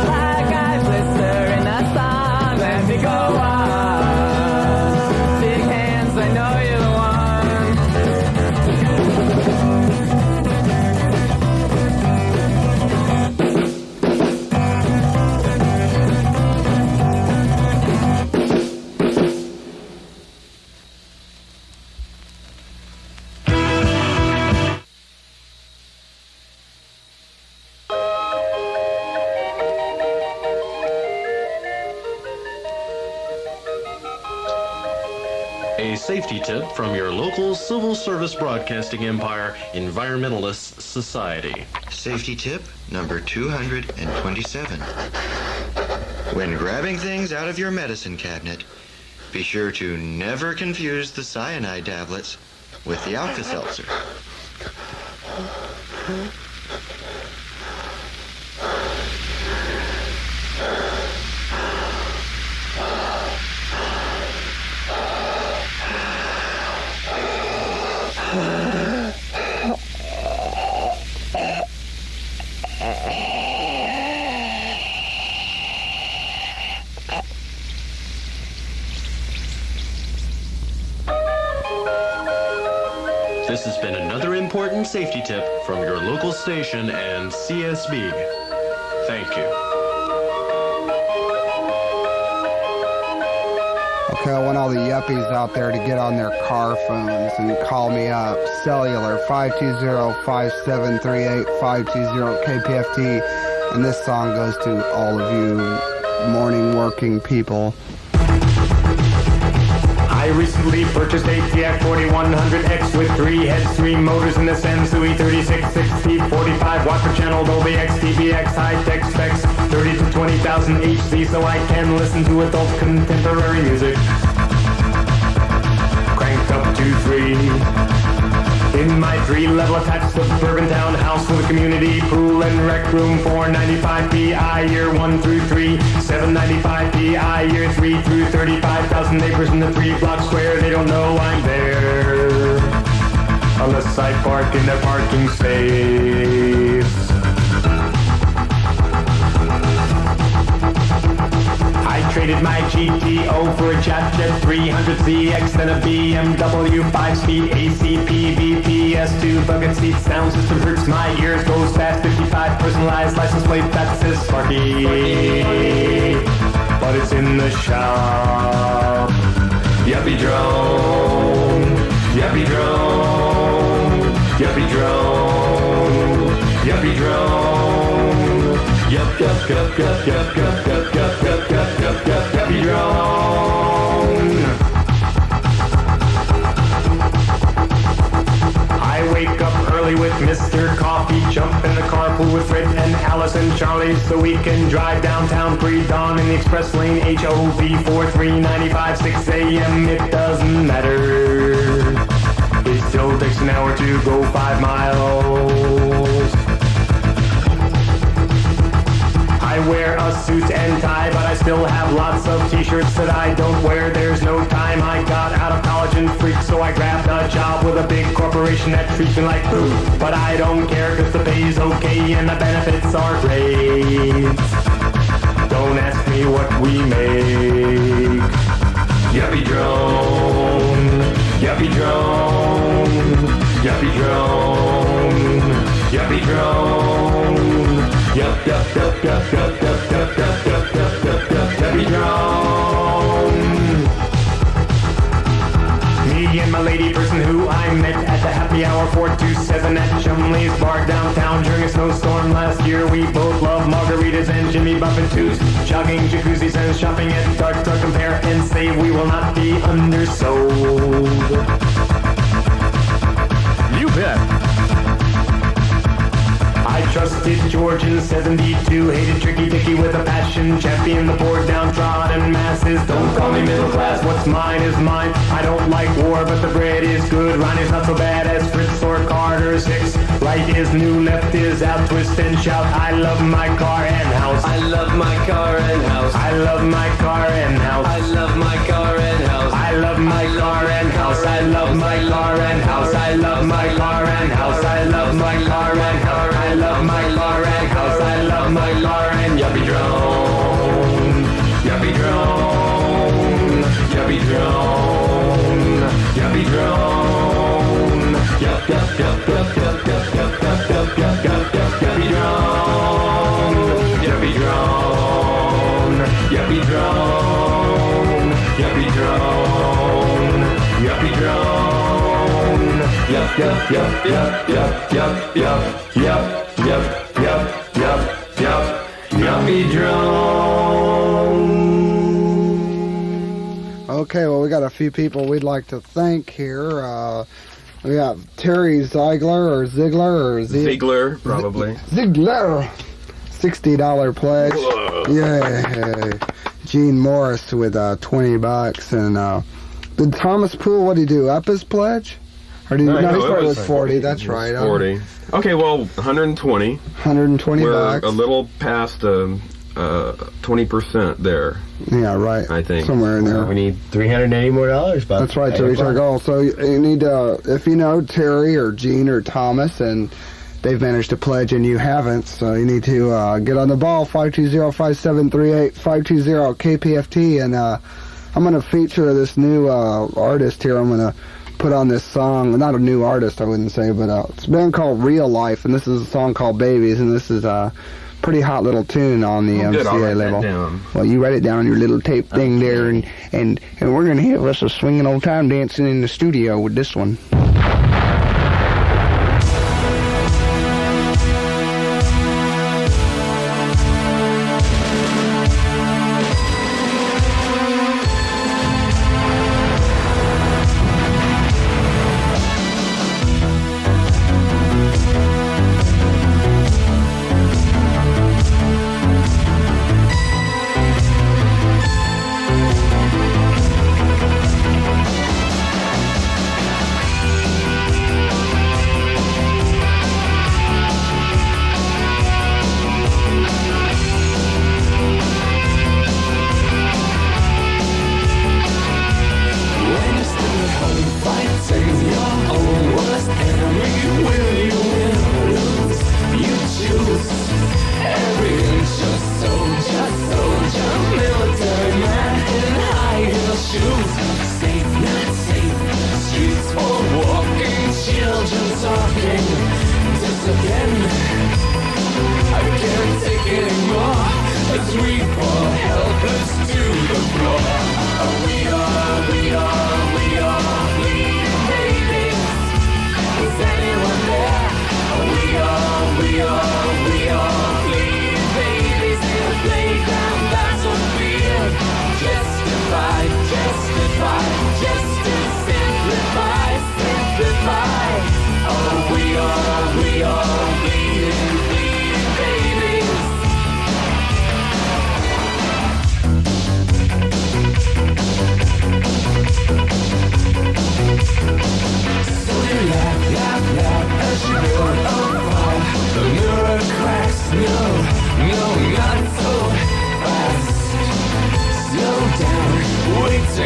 like I glister in the sun. Let me go on, big hands, I know you're the one. safety tip from your local Civil Service Broadcasting Empire Environmentalist Society. Safety tip number 227. When grabbing things out of your medicine cabinet, be sure to never confuse the cyanide tablets with the Alka-Seltzer. This has been another important safety tip from your local station and CSB. Thank you. Okay, I want all the yuppies out there to get on their car phones and call me up. Cellular 520-5738-520 KPFT. And this song goes to all of you morning working people. I recently purchased a TX 4100X with 3 heads, 3 motors, and a Sansui 3660 45 watt per channel, Dolby XTBX high-tech specs, 30 to 20,000 HZ, so I can listen to adult contemporary music. Cranked up to 3. In my 3-level attached suburban townhouse with a community pool and rec room, 495 PI year 1 through 3, 795 PI year 3 through 35,000 neighbors in the 3-block square. They don't know I'm there unless I park in their parking space. I traded my GTO for a Jet 300ZX, then a BMW 5-speed ACP VPS2 bucket seat sound system hurts my ears, goes fast, 55 personalized license plate that says Sparky, but it's in the shop. Yuppie drone, yuppie drone, yuppie drone, yuppie drone, yup yup yup yup yup yup yup yup yup yup yup yup yuppie drone. I wake up early with Mr. Coffee, jump in the carpool with Fred and Alice and Charlie so we can drive downtown pre-dawn in the express lane. HOV 4395 6 a.m. It doesn't matter. It still takes an hour to go 5 miles. I wear a suit and tie, but I still have lots of t-shirts that I don't wear. There's no time. I got out of college and freaked, so I grabbed a job with a big corporation that treats me like food. But I don't care, cause the pay's okay and the benefits are great. Don't ask me what we make. Yuppie drone, yuppie drone, yuppie drone, yuppie drone. Yup, yup, yup, yup, yup, yup, yup, yup, yup, yup, yup, yup, yuppie drone. Me and my lady person who I met at the happy hour 427 at Chumley's bar downtown during a snowstorm last year. We both love margaritas and Jimmy Buffett twos, jogging jacuzzis and shopping at dark to compare and say we will not be undersold. You bet. I trusted George in 72, hated Tricky Dicky with a passion, champion the poor downtrodden masses. Don't call me middle class, what's mine is mine. I don't like war, but the bread is good. Ronnie's not so bad as Fritz or Carter 6. Right is new, left is out, twist and shout. I love my car and house. I love my car and house. I love my car and house. I love my car and house. I love my car and house. I love my car and house. I love my car and house. I love my car and house. I love my car and house. I love my car and yuppie drone, yuppie drone, yuppie drone, yuppie drone, yup yup yup yup yup yup yup yup yup yup yup yup yuppie drone, yuppie drone, yuppie drone, yuppie drone, yuppie drone, yup yup yup yup yup yup yup yup yup yup yup yup yuppie drone. Okay, well, we got a few people we'd like to thank here. We got Terry Ziegler, Ziegler, probably. Ziegler, $60 pledge. Whoa. Yay. Gene Morris with $20, and did Thomas Poole, what did he do? Up his pledge? Or did he? No, he started with 40. That's right. 40. Okay, well, 120. 120 We're bucks. a little past 20% there. Yeah, right. I think somewhere in there. We need $380 more. That's right, to reach our goal. So you need to, if you know Terry or Gene or Thomas, and they've managed to pledge and you haven't, so you need to get on the ball. 520-5738, 520-KPFT, and I'm going to feature this new artist here. I'm going to put on this song, not a new artist, I wouldn't say, but it's a band called Real Life, and this is a song called Babies, and this is a pretty hot little tune on the Good, I'll MCA write that label. down. Well, you write it down on your little tape thing there, and we're going to have us a swinging old time dancing in the studio with this one.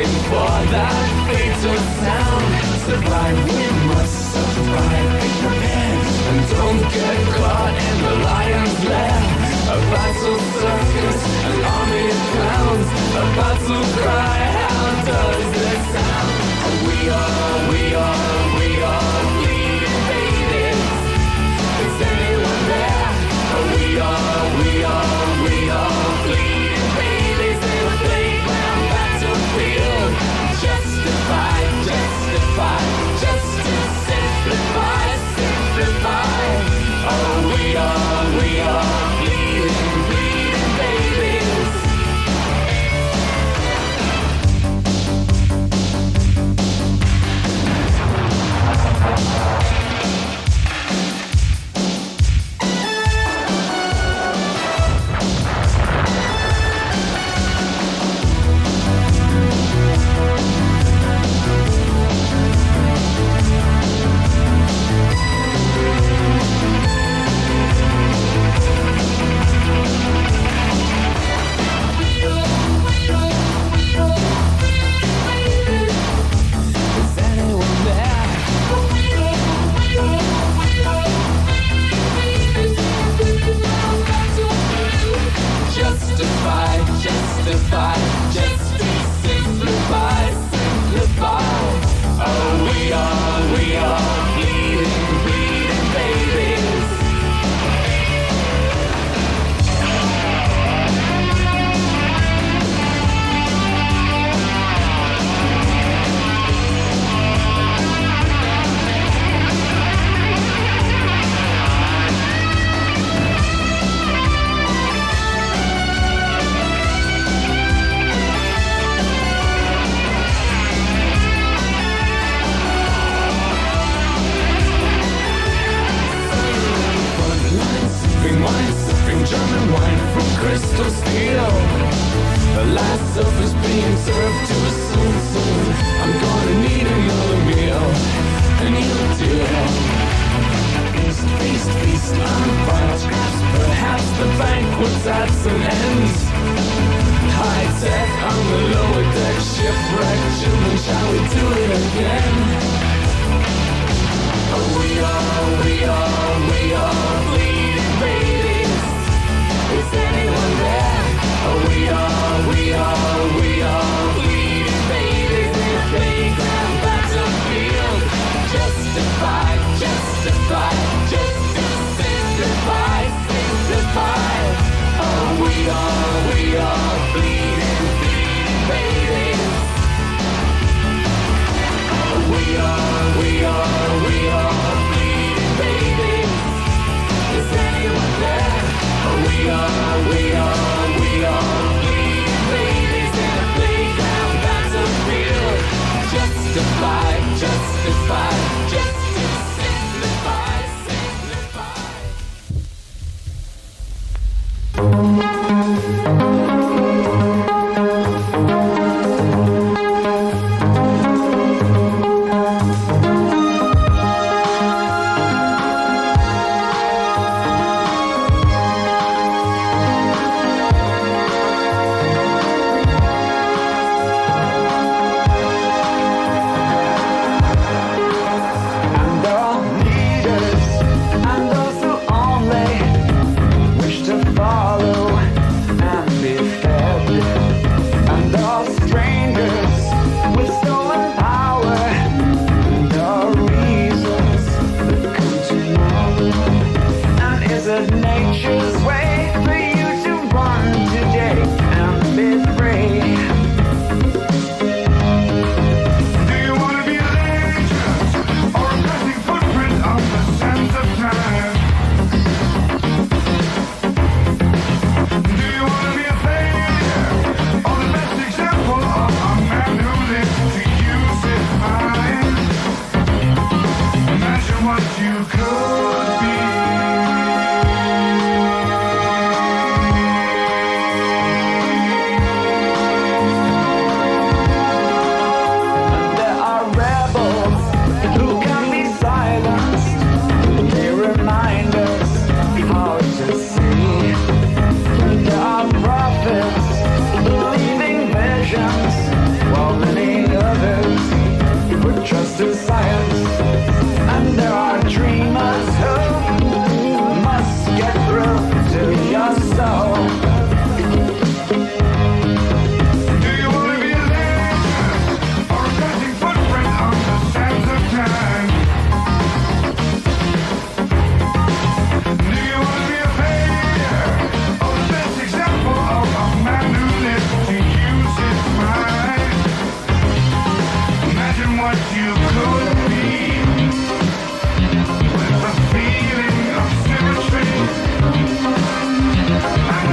Justify, being served to us soon. I'm gonna need another meal, and you'll deal. Feast on final scraps. Perhaps the banquet's at some ends. High tech on the lower deck, shipwreck children, shall we do it again? We are bleeding babies. Is anyone there? We are bleeding babies in a playground battlefield. Justified, just to simplify. We are bleeding babies. We are bleeding babies. Is anyone there? We are bleeding babies in a playground battlefield. Justified, just to simplify.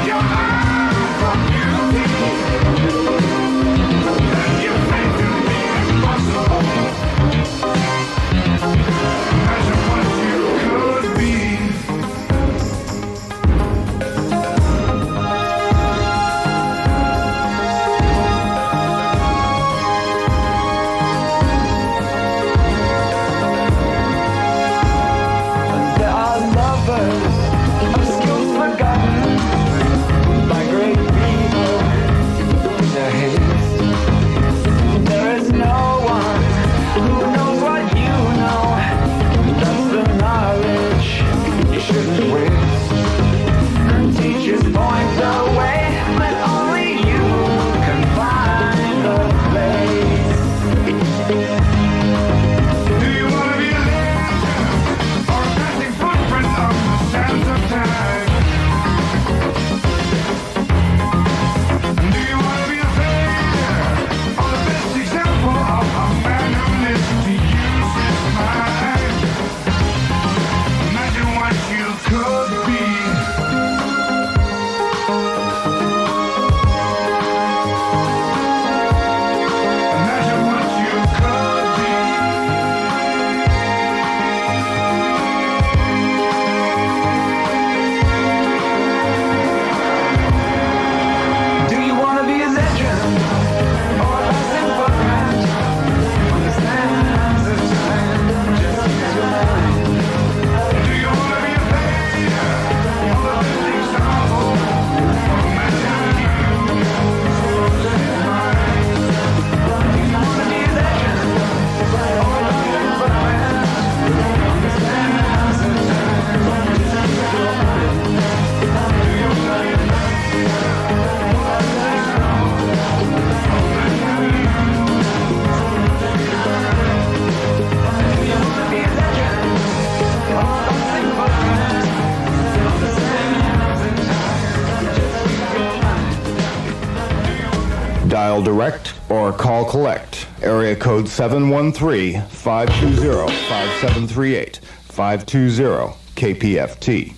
Your Dial direct or call collect. Area code 713-520-5738. 520 KPFT.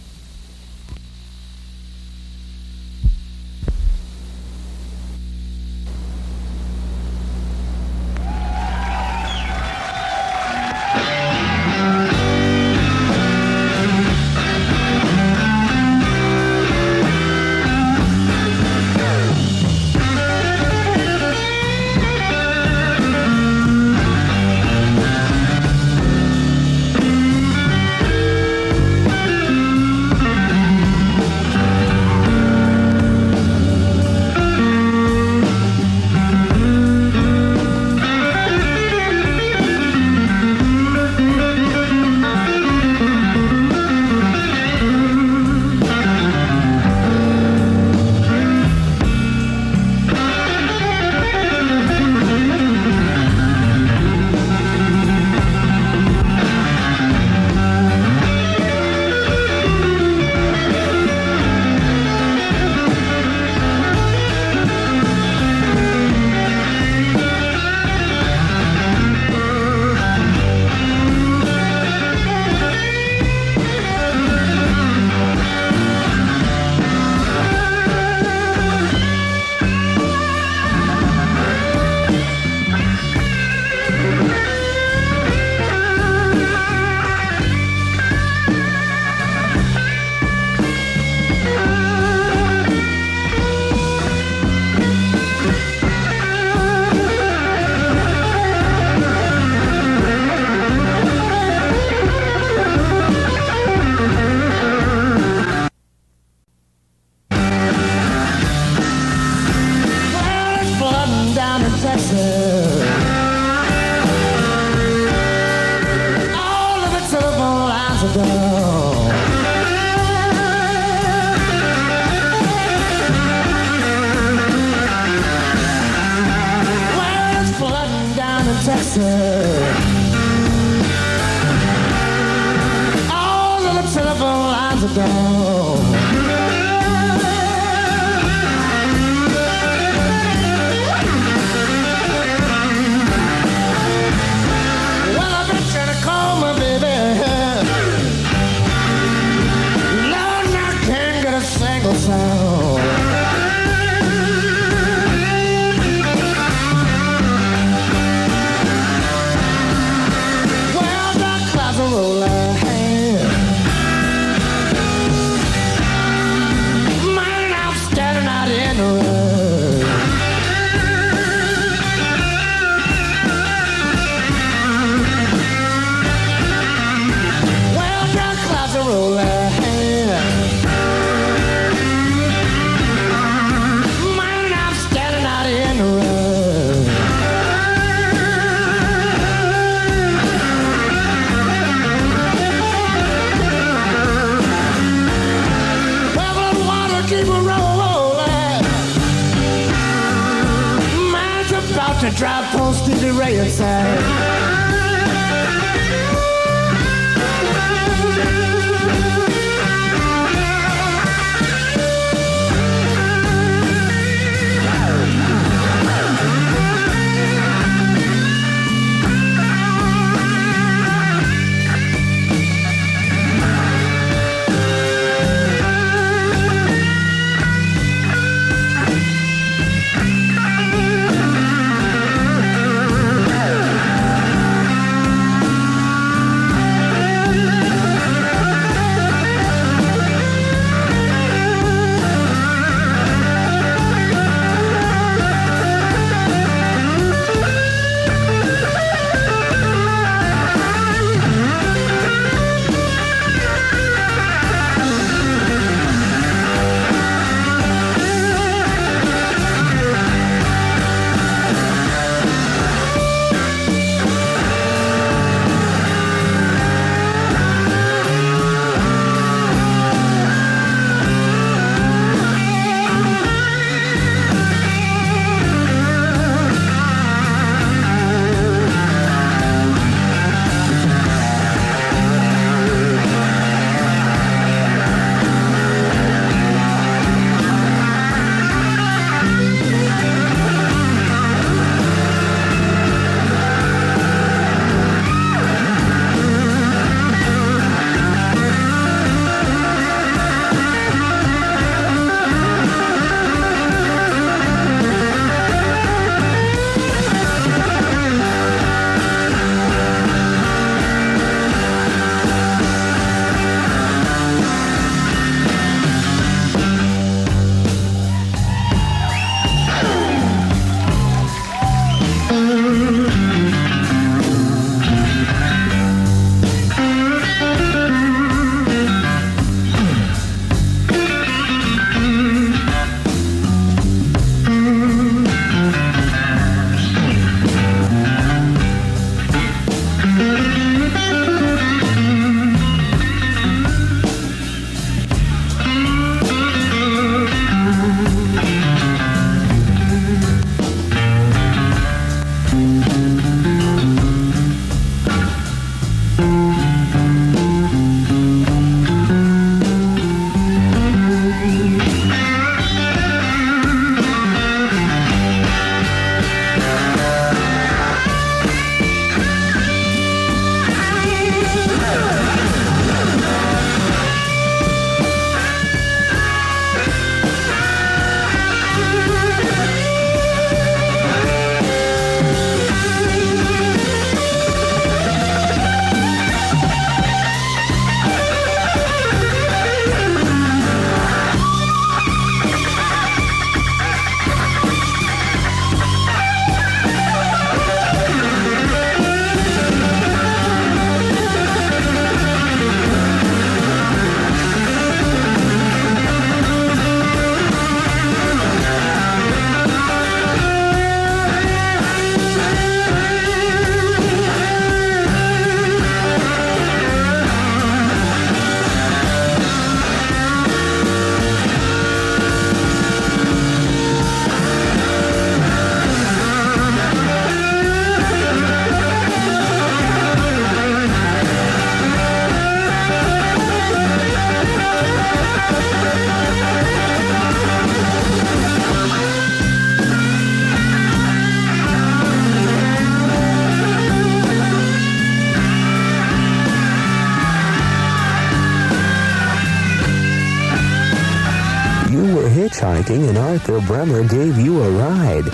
You were hitchhiking and Arthur Bremer gave you a ride.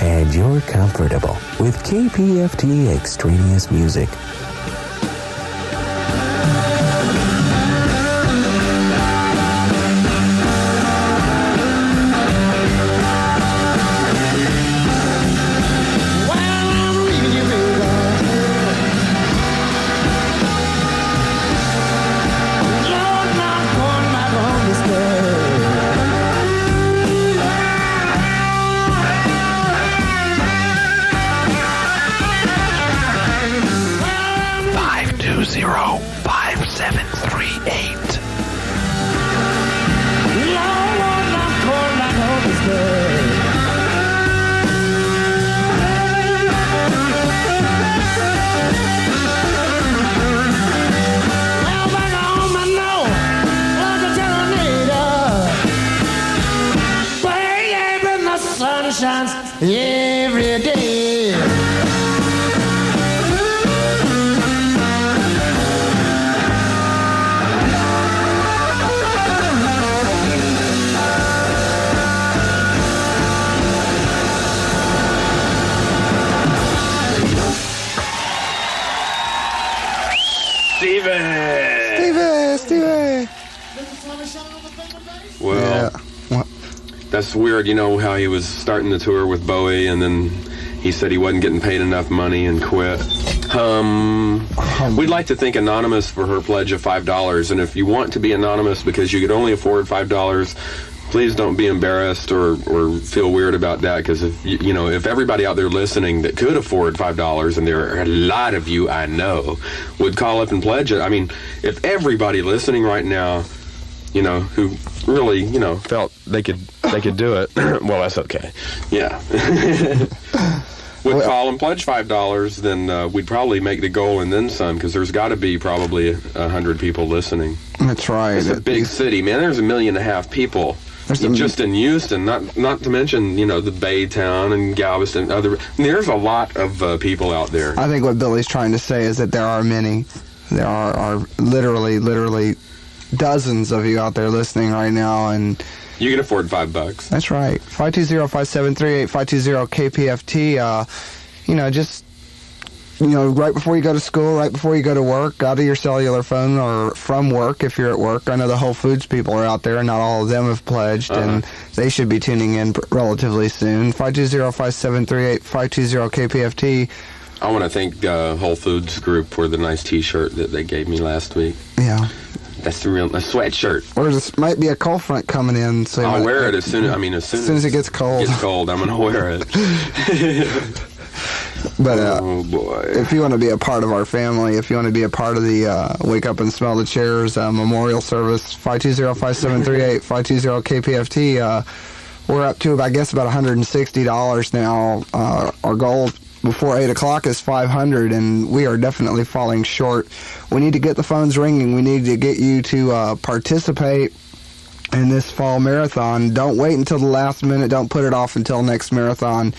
And you're comfortable with KPFT Extraneous Music. Every day. Stevie. Well, that's weird. You know how he was starting the tour with Bowie, and then he said he wasn't getting paid enough money and quit. We'd like to thank Anonymous for her pledge of $5, and if you want to be anonymous because you could only afford $5, please don't be embarrassed or feel weird about that, because if everybody out there listening that could afford $5, and there are a lot of you I know, would call up and pledge it. I mean, if everybody listening right now, who really, felt they could do it, well, that's okay. Yeah. Would call and pledge $5, then we'd probably make the goal and then some, because there's got to be probably 100 people listening. That's right. It's a big city, man. There's 1.5 million people. Just in Houston, not to mention, the Baytown and Galveston, there's a lot of people out there. I think what Billy's trying to say is that there are many. There are literally dozens of you out there listening right now, and you can afford $5. That's right. 520-5738, 520-KPFT. Right before you go to school, right before you go to work, out of your cellular phone or from work if you're at work. I know the Whole Foods people are out there, and not all of them have pledged, and they should be tuning in relatively soon. 520-5738, 520-KPFT. I want to thank Whole Foods Group for the nice T-shirt that they gave me last week. Yeah. That's a sweatshirt. Or this might be a cold front coming in. So I'll wear it as soon as it gets cold. I'm going to wear it. But oh boy! If you want to be a part of our family, if you want to be a part of the Wake Up and Smell the Chairs memorial service, 520-5738, 520-KPFT. We're up to, I guess, about $160 now. Our goal before 8 o'clock is $500, and we are definitely falling short. We need to get the phones ringing. We need to get you to participate in this fall marathon. Don't wait until the last minute. Don't put it off until next marathon.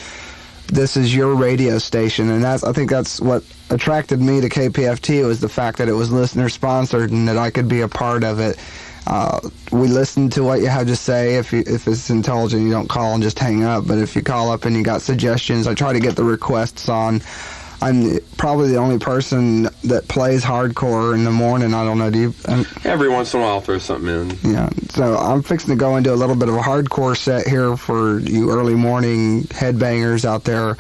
This is your radio station, and I think that's what attracted me to KPFT, was the fact that it was listener-sponsored and that I could be a part of it. We listen to what you have to say. If it's intelligent, you don't call and just hang up. But if you call up and you got suggestions, I try to get the requests on. I'm probably the only person that plays hardcore in the morning. I don't know, do you? Every once in a while I'll throw something in. Yeah, so I'm fixing to go into a little bit of a hardcore set here for you early morning headbangers out there.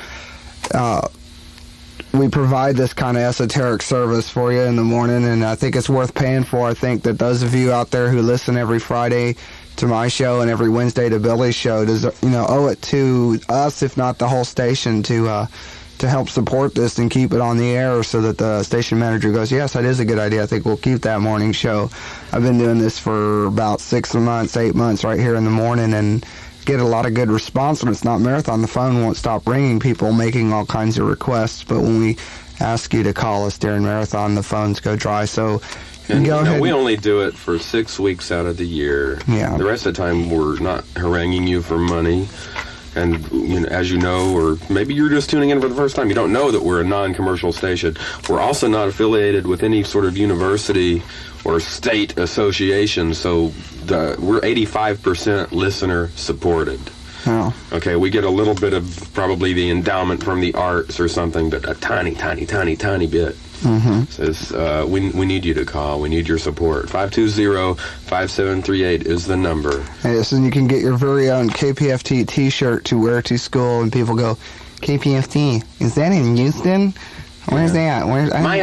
We provide this kind of esoteric service for you in the morning, and I think it's worth paying for. I think that those of you out there who listen every Friday to my show and every Wednesday to Billy's show owe it to us, if not the whole station, to help support this and keep it on the air, so that the station manager goes, yes, that is a good idea. I think we'll keep that morning show. I've been doing this for about 8 months right here in the morning, and get a lot of good response. When it's not marathon, the phone won't stop ringing, people making all kinds of requests. But when we ask you to call us during marathon, the phones go dry. So go ahead. We only do it for 6 weeks out of the year. Yeah. The rest of the time, we're not haranguing you for money. And as you know, or maybe you're just tuning in for the first time, you don't know that we're a non-commercial station. We're also not affiliated with any sort of university or state association, so we're 85% listener supported. Oh. Okay, we get a little bit of probably the endowment from the arts or something, but a tiny bit. Says we need you to call. We need your support. 520-5738 is the number. Yes, and you can get your very own KPFT T-shirt to wear to school, and people go, KPFT, is that in Houston? Where's that? My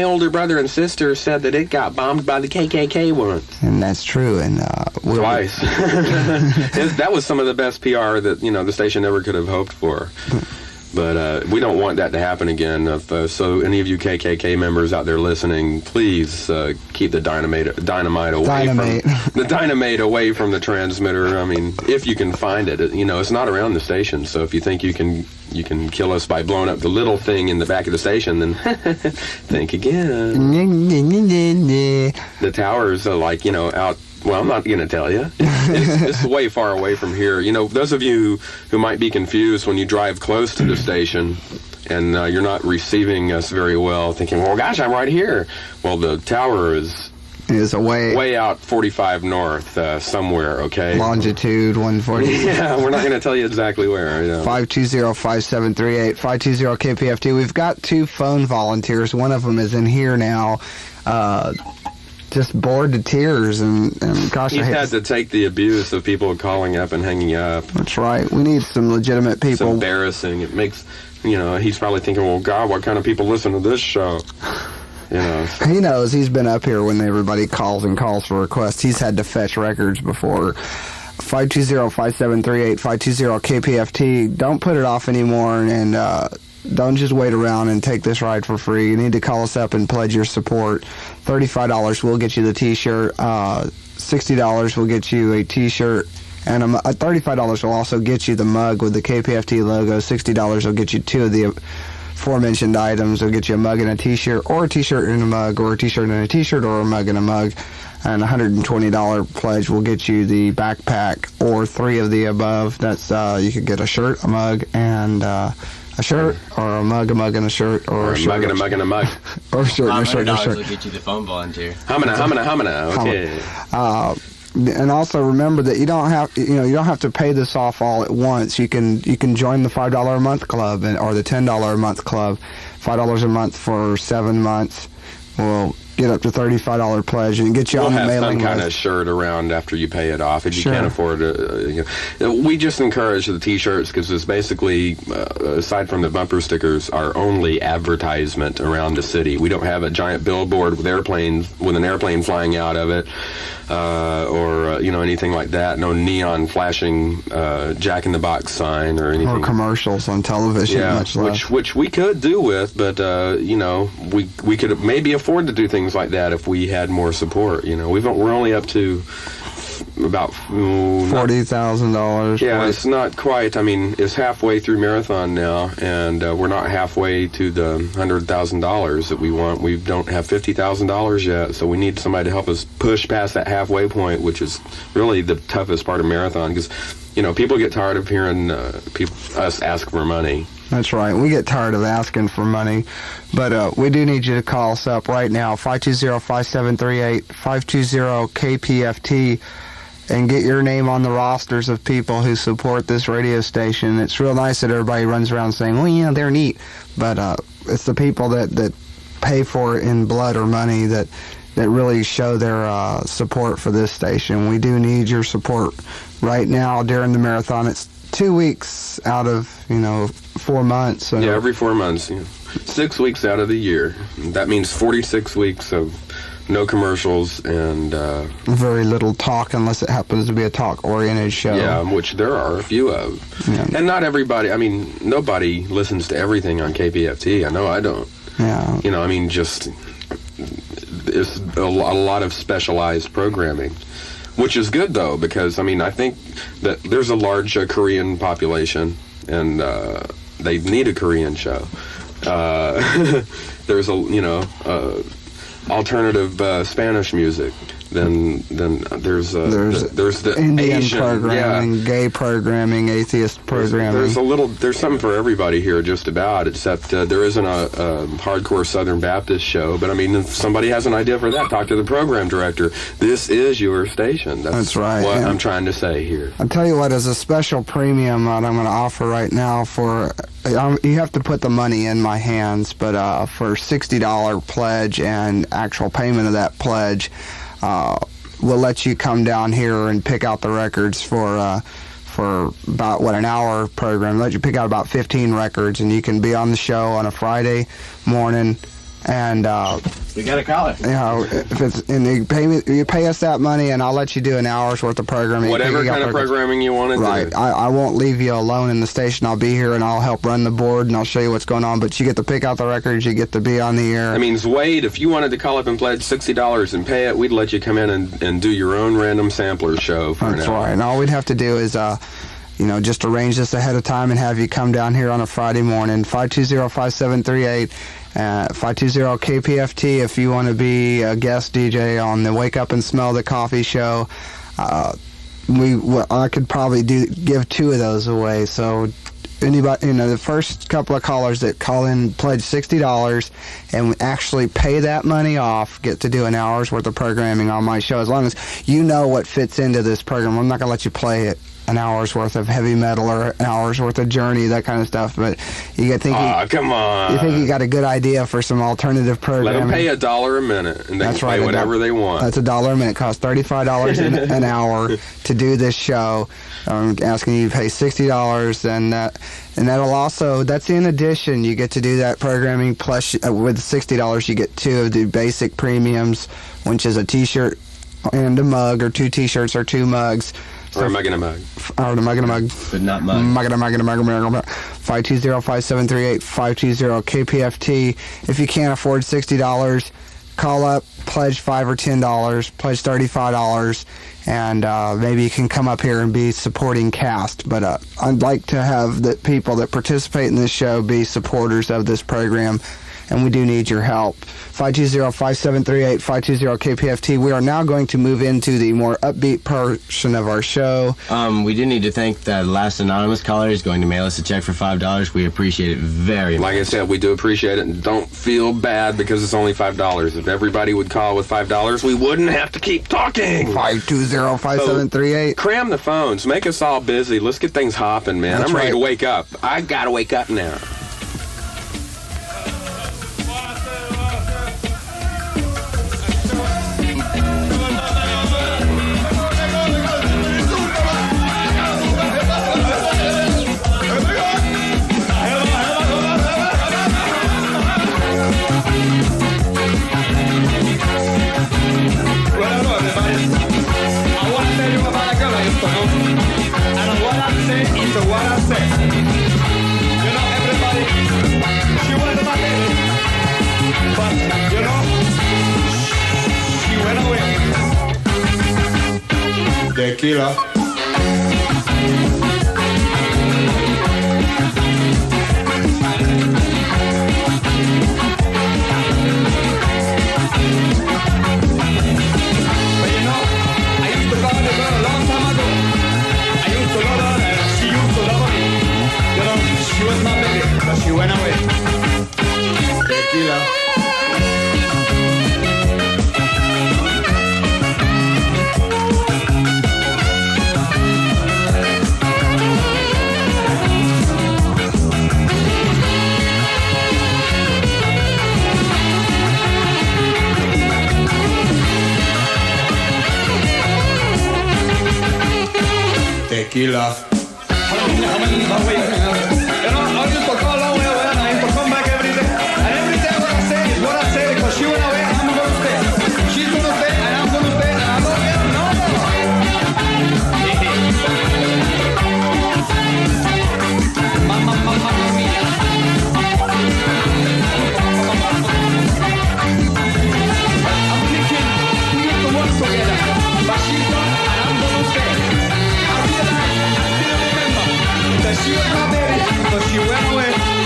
older brother and sister said that it got bombed by the KKK once. And that's true. And twice. That was some of the best PR that the station ever could have hoped for. But we don't want that to happen again. So any of you KKK members out there listening, please keep the dynamite away from the transmitter. I mean, if you can find it, it's not around the station. So if you think you can kill us by blowing up the little thing in the back of the station, then think again. The towers are out. Well, I'm not going to tell you. It's way far away from here. Those of you who might be confused when you drive close to the station and you're not receiving us very well, thinking, well, gosh, I'm right here. Well, the tower is way out 45 north somewhere, okay? Longitude 140. Yeah, we're not going to tell you exactly where. 520-5738, 520-KPFT. We've got 2 phone volunteers. One of them is in here now. Just bored to tears, and gosh, he's had to take the abuse of people calling up and hanging up. That's right. We need some legitimate people. It's embarrassing. It makes, he's probably thinking, well, God, what kind of people listen to this show? He knows. He's been up here when everybody calls for requests. He's had to fetch records before. 520-5738, 520-KPFT. Don't put it off anymore, and don't just wait around and take this ride for free. You need to call us up and pledge your support. $35 will get you the T-shirt. $60 will get you a T-shirt. And $35 will also get you the mug with the KPFT logo. $60 will get you 2 of the aforementioned items. It'll get you a mug and a T-shirt, or a T-shirt and a mug, or a T-shirt and a T-shirt, or a mug and a mug. And $120 pledge will get you the backpack, or 3 of the above. That's you could get a shirt, a mug, and a shirt, or a mug, and a shirt, or a shirt, mug, and a mug, and a mug. Or a shirt, and a shirt, and a shirt. will get you the phone volunteer. Hamina. Okay. And also remember that you don't have to pay this off all at once. You can join the $5 a month club or the $10 a month club. $5 a month for 7 months will get up to $35 pledge and get you on the mailing list. We'll have some kind of shirt around after you pay it off if you can't afford it. We just encourage the T-shirts because it's basically, aside from the bumper stickers, our only advertisement around the city. We don't have a giant billboard with an airplane flying out of it, or anything like that. No neon flashing Jack in the Box sign or anything. Or commercials on television. Yeah, much less. which we could do with, but we could maybe afford to do things like that if we had more support. We're only up to about $40,000. Yeah, it's not quite. I mean, it's halfway through marathon now, and we're not halfway to the $100,000 that we want. We don't have $50,000 yet, so we need somebody to help us push past that halfway point, which is really the toughest part of marathon, because people get tired of hearing us ask for money. That's right. We get tired of asking for money, but we do need you to call us up right now, 520-5738, 520-KPFT, and get your name on the rosters of people who support this radio station. It's real nice that everybody runs around saying, well, yeah, they're neat, but it's the people that pay for it in blood or money that really show their support for this station. We do need your support right now during the marathon. It's 2 weeks out of 4 months. So every 4 months. 6 weeks out of the year. That means 46 weeks of no commercials and very little talk, unless it happens to be a talk-oriented show. Yeah, which there are a few of. Yeah. And not everybody. I mean, nobody listens to everything on KPFT. I know I don't. Yeah. Just it's a lot of specialized programming. Which is good, though, because, I think that there's a large Korean population, and they need a Korean show. There's alternative Spanish music. then there's the Indian Asian programming, gay programming, atheist programming. There's something for everybody here, just about. Except there isn't a hardcore Southern Baptist show. But I mean, if somebody has an idea for that, talk to the program director. This is your station. That's right. What I'm trying to say here. I'll tell you what, as a special premium that I'm going to offer right now for. You have to put the money in my hands, but for $60 pledge and actual payment of that pledge, we'll let you come down here and pick out the records for about an hour program. Let you pick out about 15 records, and you can be on the show on a Friday morning. And we got a caller. You know, if it's and you pay us that money, and I'll let you do an hour's worth of programming. Whatever kind of programming you want to do. Right. I won't leave you alone in the station. I'll be here, and I'll help run the board, and I'll show you what's going on. But you get to pick out the records. You get to be on the air. I mean, Wade, if you wanted to call up and pledge $60 and pay it, we'd let you come in and do your own random sampler show for That's an hour. right. And all we'd have to do is just arrange this ahead of time and have you come down here on a Friday morning. 520-5738. 520-KPFT if you want to be a guest DJ on the Wake Up and Smell the Coffee show. I could probably give 2 of those away. So anybody, the first couple of callers that call in pledge $60 and actually pay that money off get to do an hour's worth of programming on my show. As long as you know what fits into this program, I'm not going to let you play it. An hour's worth of heavy metal or an hour's worth of Journey, that kind of stuff. But you think come on. You think you got a good idea for some alternative programming? Let them pay $1 a minute, and they can play whatever they want. That's $1 a minute. Costs $35 an hour to do this show. I'm asking you to pay $60, and that'll also, that's in addition. You get to do that programming plus with $60 you get 2 of the basic premiums, which is a T-shirt and a mug, or 2 T-shirts or 2 mugs. Or a mug and a mug. Or a mug and a mug. But not mug. Mug and a mug and a mug and a mug. 520-5738, 520-KPFT. If you can't afford $60, call up, pledge $5 or $10, pledge $35, and maybe you can come up here and be supporting cast. But I'd like to have the people that participate in this show be supporters of this program, and we do need your help. 520-5738, 520-KPFT. We are now going to move into the more upbeat portion of our show. We do need to thank the last anonymous caller who's going to mail us a check for $5. We appreciate it very much. Like I said, we do appreciate it, and don't feel bad because it's only $5. If everybody would call with $5, we wouldn't have to keep talking. 520-5738. So, cram the phones. Make us all busy. Let's get things hopping, man. That's I'm ready right. to wake up. I gotta wake up now. Tequila. She was my baby, but she went away. Tequila. Tequila. She was my baby, but she went away.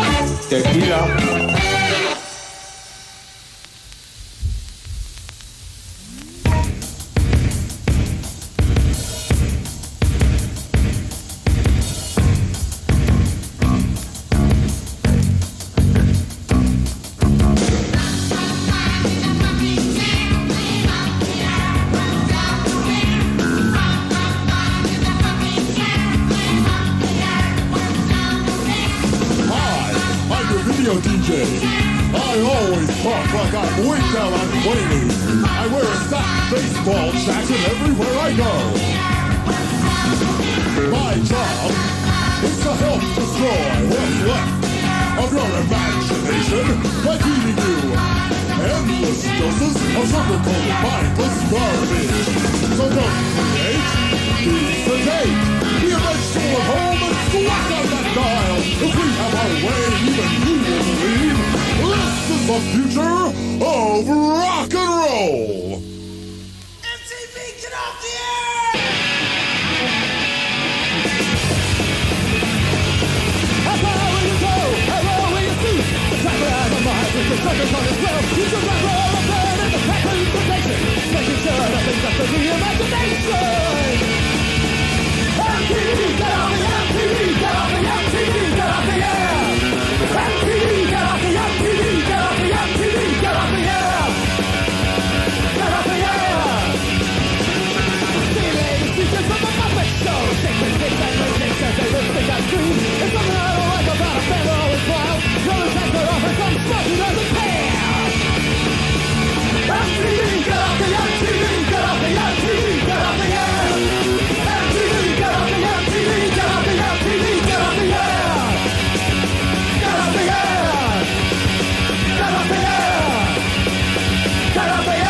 I always talk like I'm way down on 20. I wear a sack baseball jacket everywhere I go. My job is to help destroy what's left of your imagination by feeding you endless doses of sugar-coated mindless garbage. So don't create, be sedate, be a vegetable at home and squawk out that dial. If we have our way, even you will believe this is the future of rock and roll. MTV, get off the air! How far will you go? How low will you stoop? The tracker out of mind with the suckers on his well. You should rock, roll, and burn in the pack of invitation, making sure nothing's up to the imagination. MTV, get off the MTV, get off the MTV, get off the air. MTV, get off the MTV, get off the MTV, get off the air. Get off the air. See ladies, features from the Muppet Show. Shake the sticks and the dicks as they lift the gun scream. It's something I don't like about a band always wild. Roller coaster offers some stuff he doesn't care. MTV, get off the MTV, get off the MTV, get off the air. MTV, get off the MTV, get off the MTV, get off the air. Get off the air. Get off the air. Get off the air.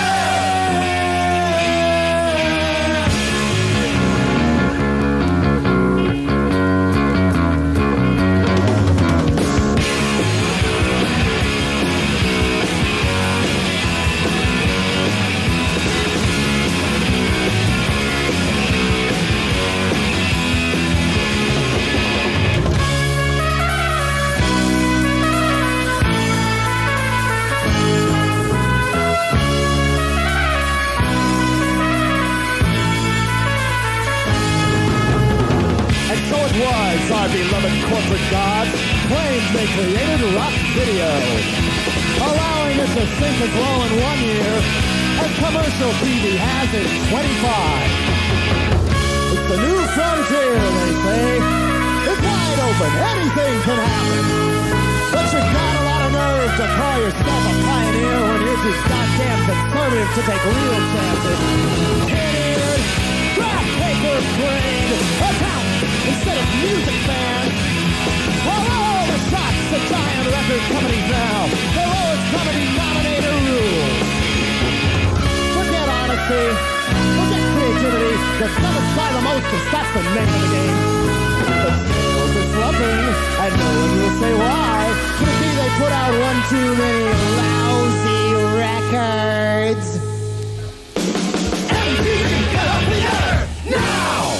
Was our beloved corporate gods claimed they created rock video, allowing it to sink and glow in 1 year as commercial TV has in 25. It's the new frontier, they say. It's wide open. Anything can happen. But you've got a lot of nerve to call yourself a pioneer when you're too goddamn conservative to take real chances. Idiot! Grab paper brain! Account! Instead of music fans. All the shots at giant record companies now. The lowest comedy nominator rules. Forget honesty. Forget creativity. The dumbest by the most, because that's the name of the game. The sales are slumping, and no one will say why. Could it be they put out one too many lousy records? MTV, get up the air! Now!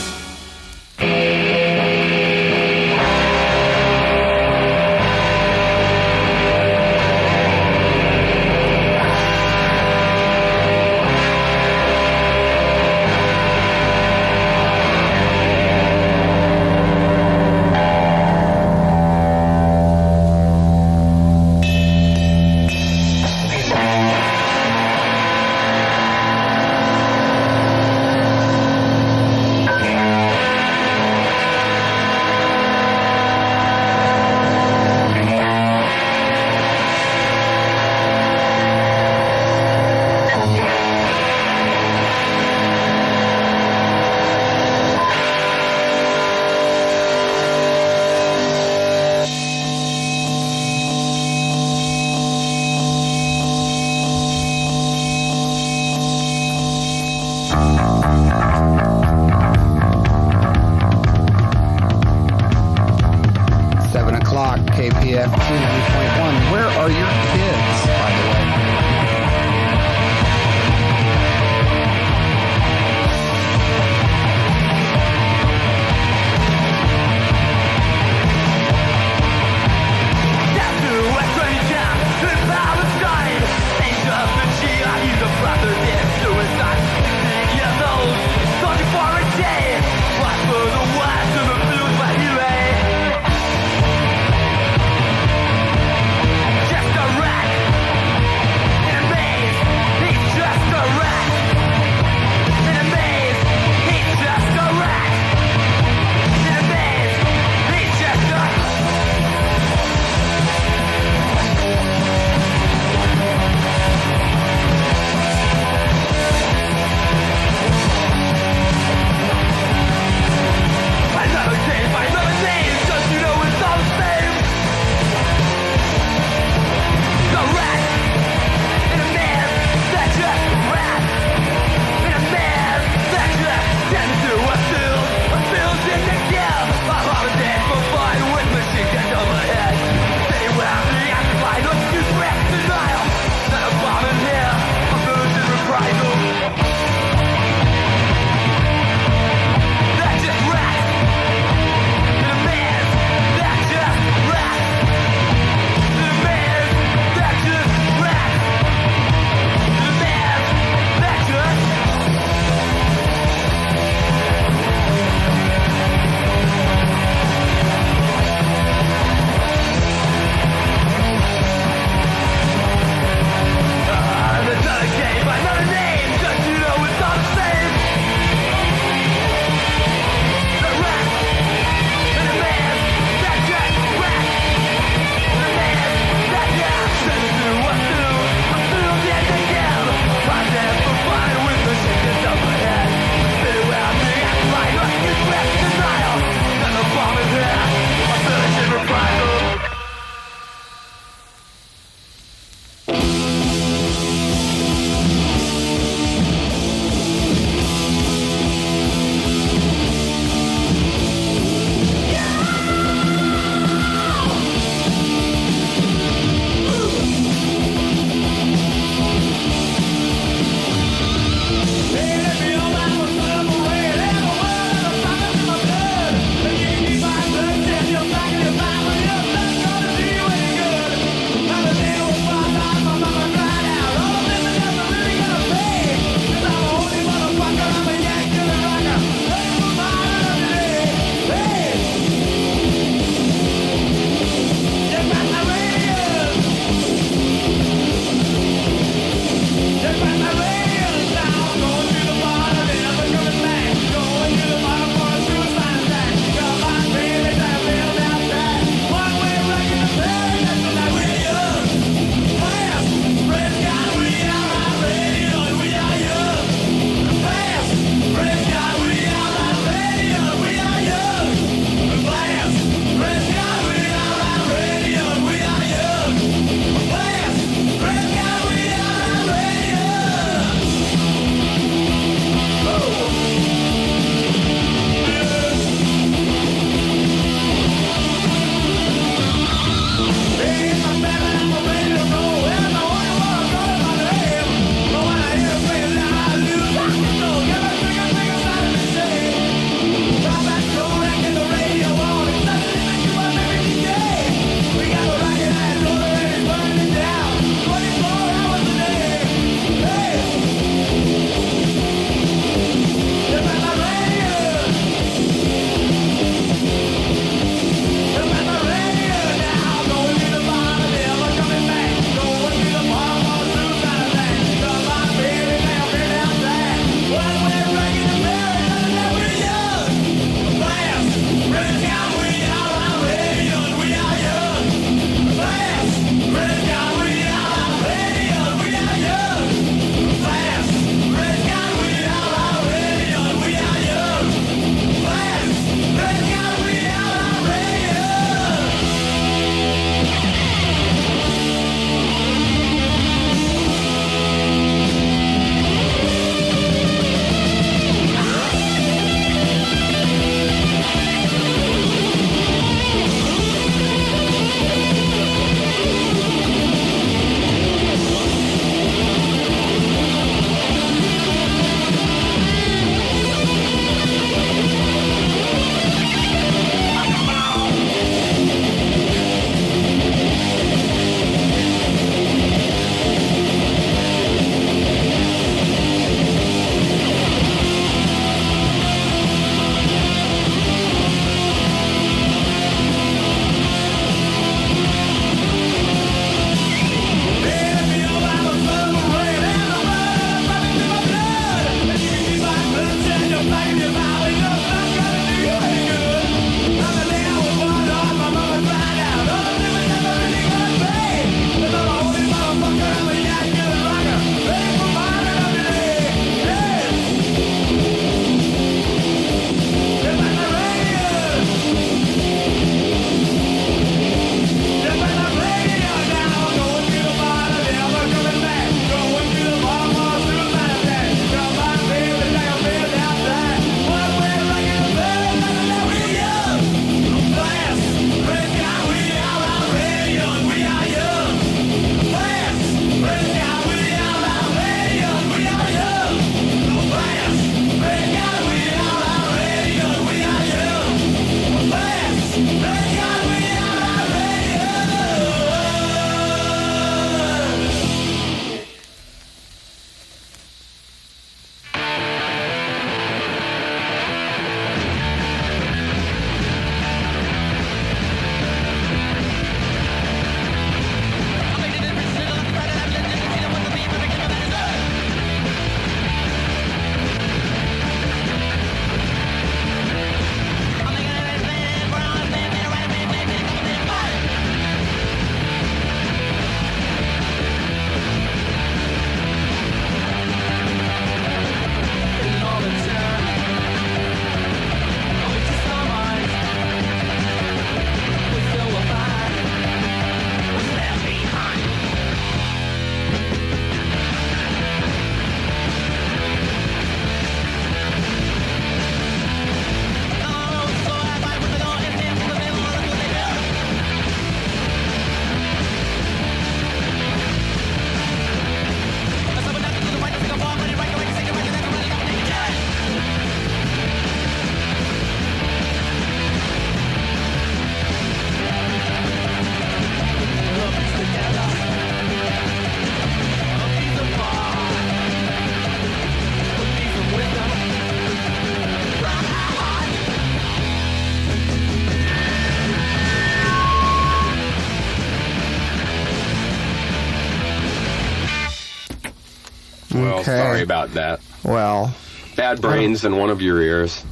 Well, Okay. sorry about that. Well, Bad brains in one of your ears.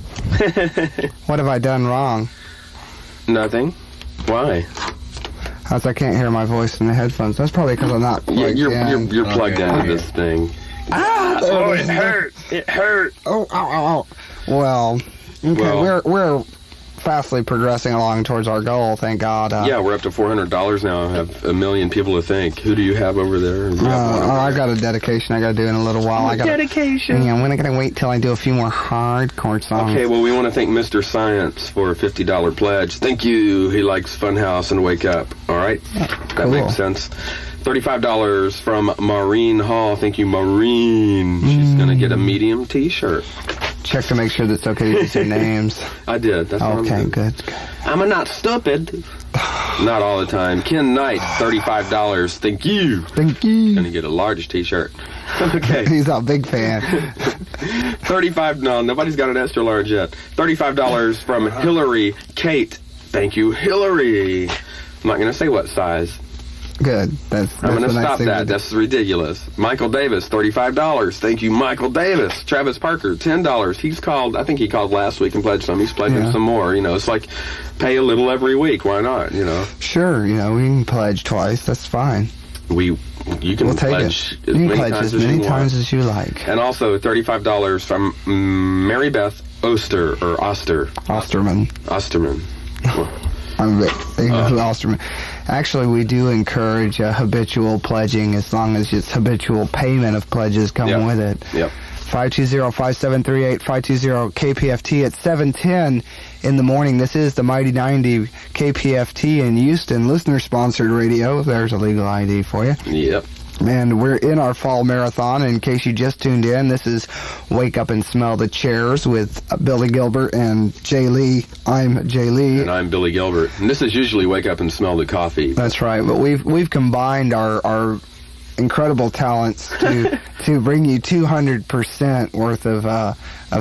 what have I done wrong? Nothing. Why? As I can't hear my voice in the headphones. That's probably because I'm not plugged in. You're plugged into this thing. Oh, it hurt. It hurt. Oh, ow, ow, ow. Well, okay, Well- we're fastly progressing along towards our goal, thank God. Yeah, we're up to $400 now. I have a million people to thank. Who do you have over there? I got a dedication I got to do in a little while. Dedication. Yeah, I'm going to wait till I do a few more hardcore songs. Okay, well, we want to thank Mr. Science for a $50 pledge. Thank you. He likes Funhouse and Wake Up. All right? That makes sense. $35 from Maureen Hall. Thank you, Maureen. She's going to get a medium T-shirt. Check to make sure that it's okay to use their names. I did. That's what I'm Okay, doing. good. I'm not stupid. Not all the time. Ken Knight, $35. Thank you. Thank you. Gonna get a large T-shirt. Okay. He's a big fan. No, nobody's got an extra large yet. $35 from Hillary Kate. Thank you, Hillary. I'm not gonna say what size. Good. That's I'm going to the nice stop thing that. to do. That's ridiculous. Michael Davis, $35. Thank you, Michael Davis. Travis Parker, $10. He's called, I think he called last week and pledged some. He's pledging some more. You know, it's like pay a little every week. Why not, you know? Sure, we can pledge twice. That's fine. You can We'll take pledge it. as You can many pledge times as many you times want. as you like. And also $35 from Mary Beth Osterman. I'm who Osterman. Actually, we do encourage habitual pledging as long as it's habitual payment of pledges come with it. Yep. 520-5738, 520-KPFT at 7:10 in the morning. This is the Mighty 90 KPFT in Houston, listener-sponsored radio. There's a legal ID for you. Yep. And we're in our fall marathon. In case you just tuned in, this is Wake Up and Smell the Chairs with Billy Gilbert and Jay Lee. I'm Jay Lee. And I'm Billy Gilbert. And this is usually Wake Up and Smell the Coffee. That's right. But we've combined our incredible talents to bring you 200% worth of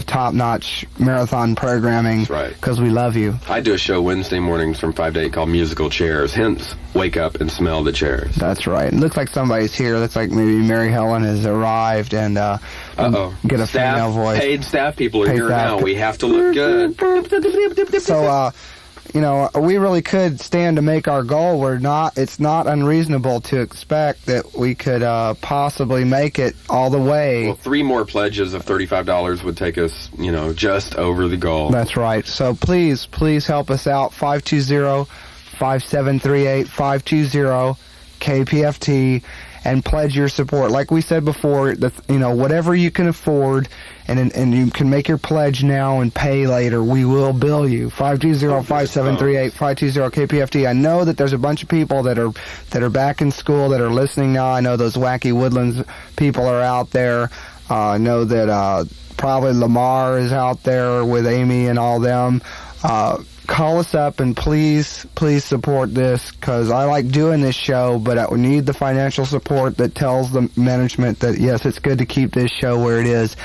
top-notch marathon programming. That's right. Because we love you. I do a show Wednesday mornings from 5 to 8 called Musical Chairs. Hence, Wake Up and Smell the Chairs. That's right. It looks like somebody's here. Looks like maybe Mary Helen has arrived and get a female voice. Paid staff people are Paid here staff. now. We have to look good. So, we really could stand to make our goal. It's not unreasonable to expect that we could possibly make it all the way. Well, 3 more pledges of $35 would take us, just over the goal. That's right. So please help us out. 520-5738, 520-KPFT, and pledge your support. Like we said before, whatever you can afford, and you can make your pledge now and pay later. We will bill you. 520-5738, 520-KPFT. I know that there's a bunch of people that are back in school that are listening now. I know those Wacky Woodlands people are out there. I know that probably Lamar is out there with Amy and all them. Call us up and please support this, because I like doing this show, but I need the financial support that tells the management that, yes, it's good to keep this show where it is.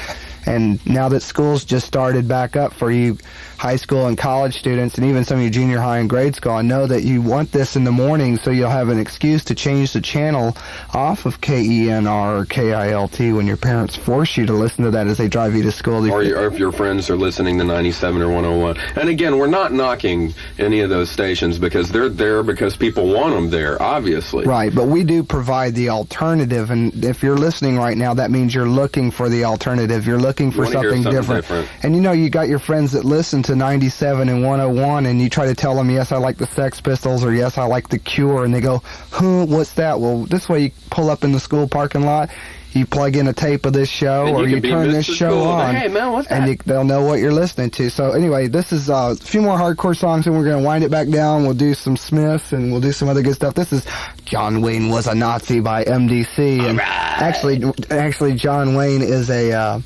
And now that school's just started back up for you high school and college students, and even some of you junior high and grade school, I know that you want this in the morning so you'll have an excuse to change the channel off of KENR or KILT when your parents force you to listen to that as they drive you to school. Or if your friends are listening to 97 or 101. And again, we're not knocking any of those stations because they're there because people want them there, obviously. Right, but we do provide the alternative, and if you're listening right now, that means you're looking for the alternative. You're looking for You wanna hear something something different. different. And you got your friends that listen to 97 and 101, and you try to tell them, yes, I like the Sex Pistols, or yes, I like the Cure, and they go, huh, what's that? Well, this way you pull up in the school parking lot, you plug in a tape of this show, And or you you can be turn this Mr. show School. on, Hey, man, what's that? and they'll know what you're listening to. So anyway, this is a few more hardcore songs, and we're going to wind it back down. We'll do some Smiths, and we'll do some other good stuff. This is John Wayne Was a Nazi by MDC, and actually John Wayne is a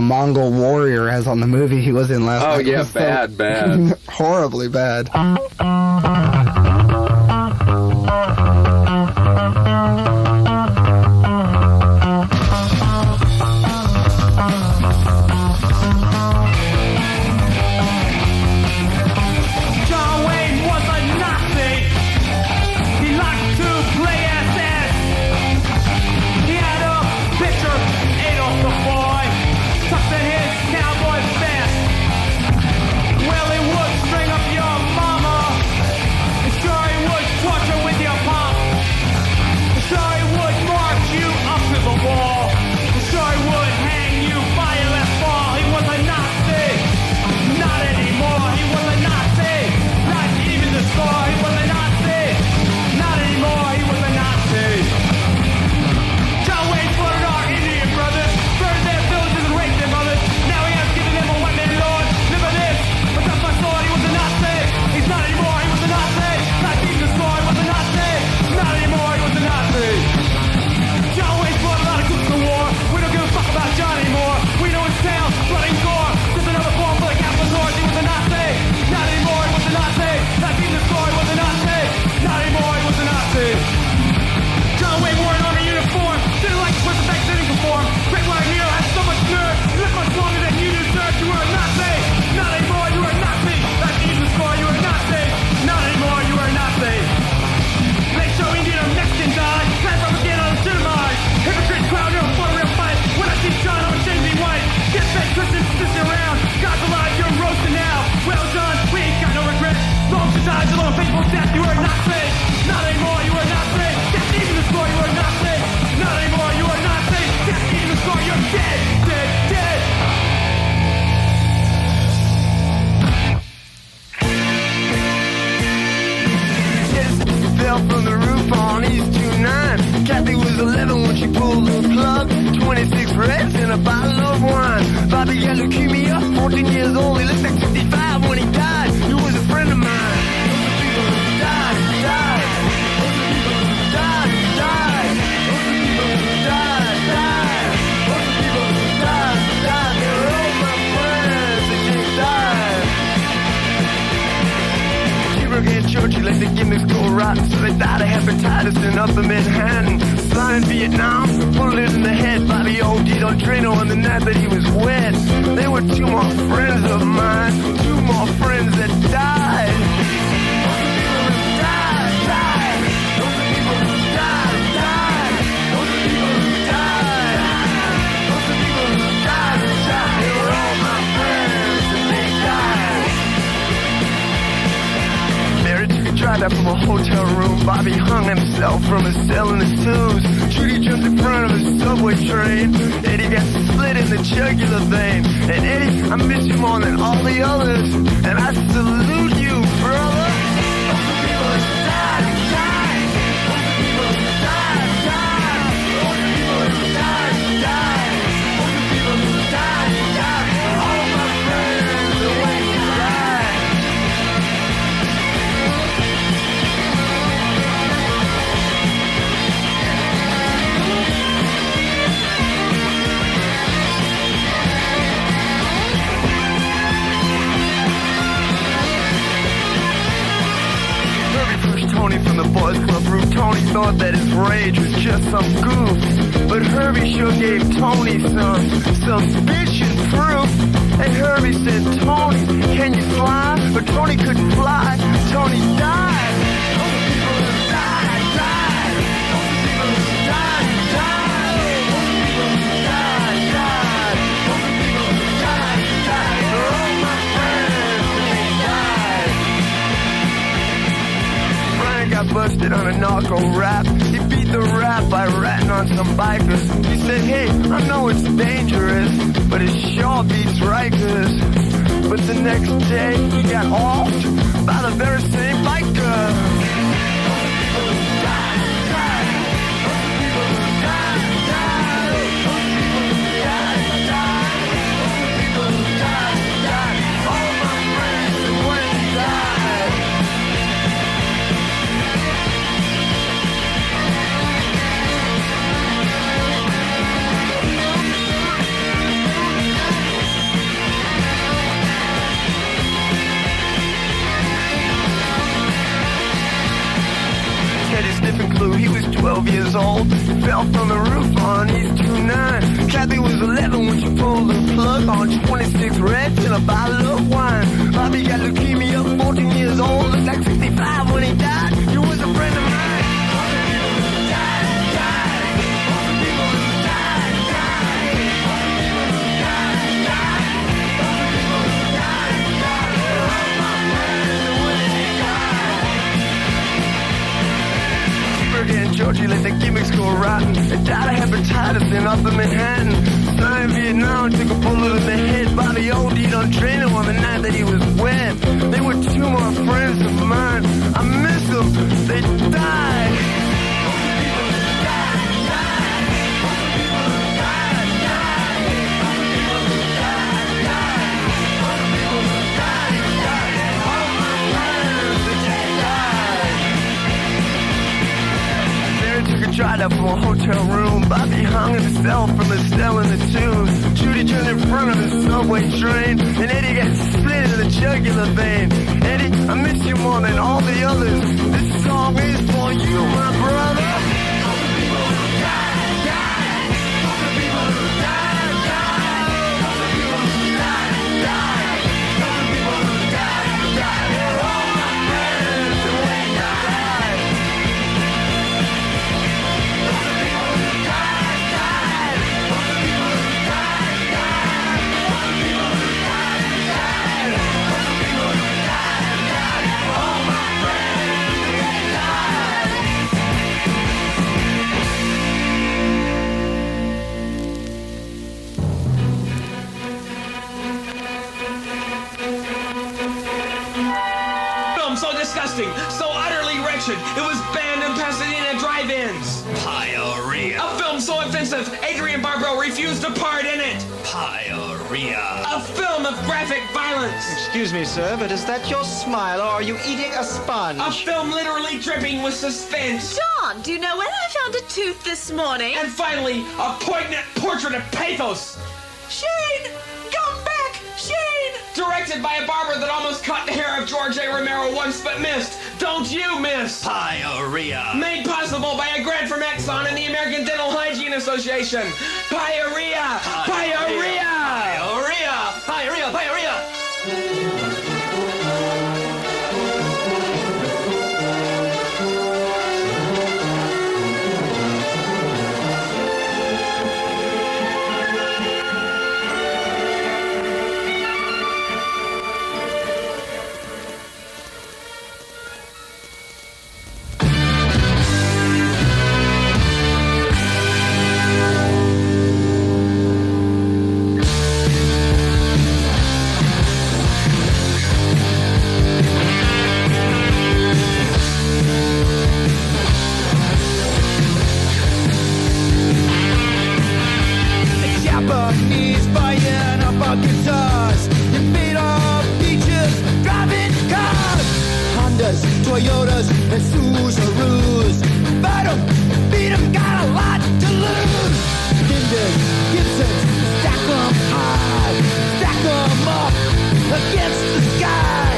Mongol warrior, as on the movie he was in last night. Oh, It yeah, was so bad. horribly bad. John Wayne was a Nazi. He liked to play SS. He had a picture 26 Reds and a bottle of wine. Bobby got leukemia, 14 years old. He looked like 65 when he died. He was a friend of mine. Those are people who died, died. Those are people who died, died. Those are people who died, died. Those are people who died, died. They were all my friends. They can't die. In Churchill let the gimmicks go rotten, so they died of hepatitis in upper Manhattan. Flying in Vietnam, bullet in the head. Bobby OD'd on Drano on the night that he was wet. They were two more friends of mine, two more friends that died. Those are people who died, died. Those are people who died, died. Those are people who died. Those are people who died, died. They were all my friends and they died. Mary took a drive out from a hotel room. Bobby hung himself from a cell in the twos. Judy jumped in front of a subway train. Eddie got split in the jugular vein. And Eddie, I miss you more than all the others. And I salute you, brother. Those are people who died, died. Those are people who died, died. Those are people who died, died. Those are people who died, died. All my friends, the way you died. Tony from the Boys Club roof. Tony thought that his rage was just some goof, but Herbie sure gave Tony some bitchin' proof. And Herbie said, Tony, can you fly? But Tony couldn't fly. Tony died. Those are people who died, died. Those are people who died, died. Those are people who died, died. Those are people who died, died. They're all my friends and they died. Brian got busted on a narco rap. He beat the rap by ratting on some bikers. He said, hey, I know it's dangerous, but it sure beats Rikers. But the next day, he got offed by the very same biker. Those are people who died, died. Those are people who died, died. Those are people who died, died. Those are people who died, died. All my friends who went and died. Teddy Sniffin' Clue, he was 12 years old. Fell from the roof on East 29. Kathy was 11 when she pulled the plug on 26 Reds and a bottle of wine. Bobby got leukemia, 14 years old. Looked like 65 when he died. He was a friend of mine. Those are people who died, died. Those are people who died, died. Those are people who died, died. Those are people who died, died. They're all my friends and when they died. And Georgie let the gimmicks go rotten. They died of hepatitis in upper Manhattan. Flying in Vietnam, took a bullet in the head. Bobby OD'd on Drano on the night that he was wet. They were two more friends of mine. I miss them. They died. Those are people who died, died. Those are people who died, died. Those are people who died, died. Those are people who died, died. All my friends, they died. Mary took a drive up from a hotel room. Bobby hung himself from a cell in the tubes. Judy turned in front of the subway train. And Eddie got split in the jugular vein. Eddie, I miss you more than all the others. This song is for you, my brother. Those are people who died, died. Those are people who died, died. Those are people who died, died. Those are people who died, died. They're all my friends and they died. Those are people who died, died. Those are people who died, died. Those are people who died, died. Those are people who died, died. All my friends and they died. Film so disgusting, so utterly wretched, it was banned in Pasadena drive-ins. Diarrhea. A film so offensive since Adrian Barbro refused to part in it. Pyorrhea. A film of graphic violence. Excuse me, sir, but is that your smile, or are you eating a sponge? A film literally dripping with suspense. John, do you know when I found a tooth this morning? And finally, a poignant portrait of pathos. Shane! Come back! Shane! Directed by a barber that almost cut the hair of George A. Romero once but missed. Don't you miss? Pyorrhea. Made possible by a grant from Exxon and the American Dental Hygiene Association. Pyorrhea! Pyorrhea! Pyorrhea! Pyorrhea! Pyorrhea! Japanese buying up our guitars. You beat up beaches, driving cars. Hondas, Toyotas, and Subarus. Fight 'em, beat 'em, got a lot to lose. Gibsons, stack 'em high. Stack 'em up against the sky.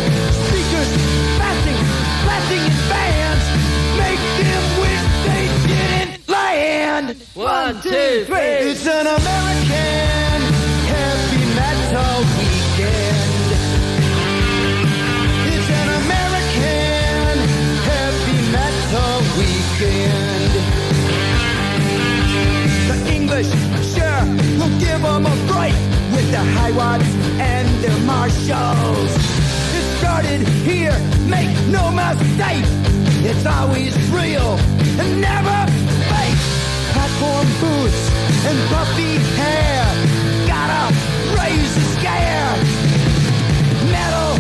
Speakers, blasting in bands. Make them wish they didn't land. 1, 2, 3. It's an American heavy metal weekend. It's an American heavy metal weekend. The English sure will give them a break with their Hiwats and their Marshalls. It started here, make no mistake. It's always real and never fake. Platform boots and puffy hair. Gotta raise the scare. Metal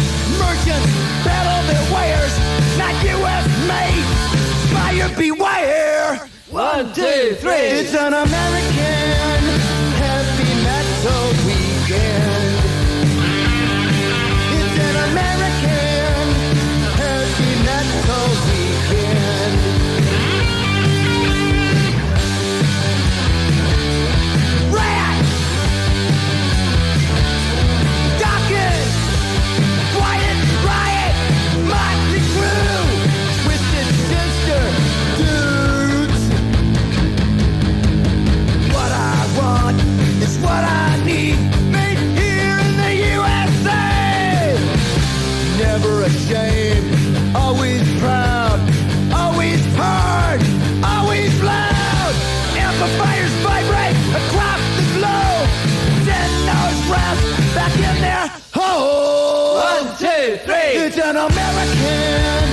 merchants battle their wares. Not US made. Buyer beware. 1, 2, 3. It's an American heavy metal weekend. It's an American heavy metal weekend. Rat! Dawkins! Quiet Riot! Motley Crue! Twisted Sister! Dudes! What I want is what I need. Made here in the USA! Never ashamed, always proud, always hard, always loud. Amplifiers vibrate across the globe. Send those rest back in their hole. 1, 2, 3. It's an American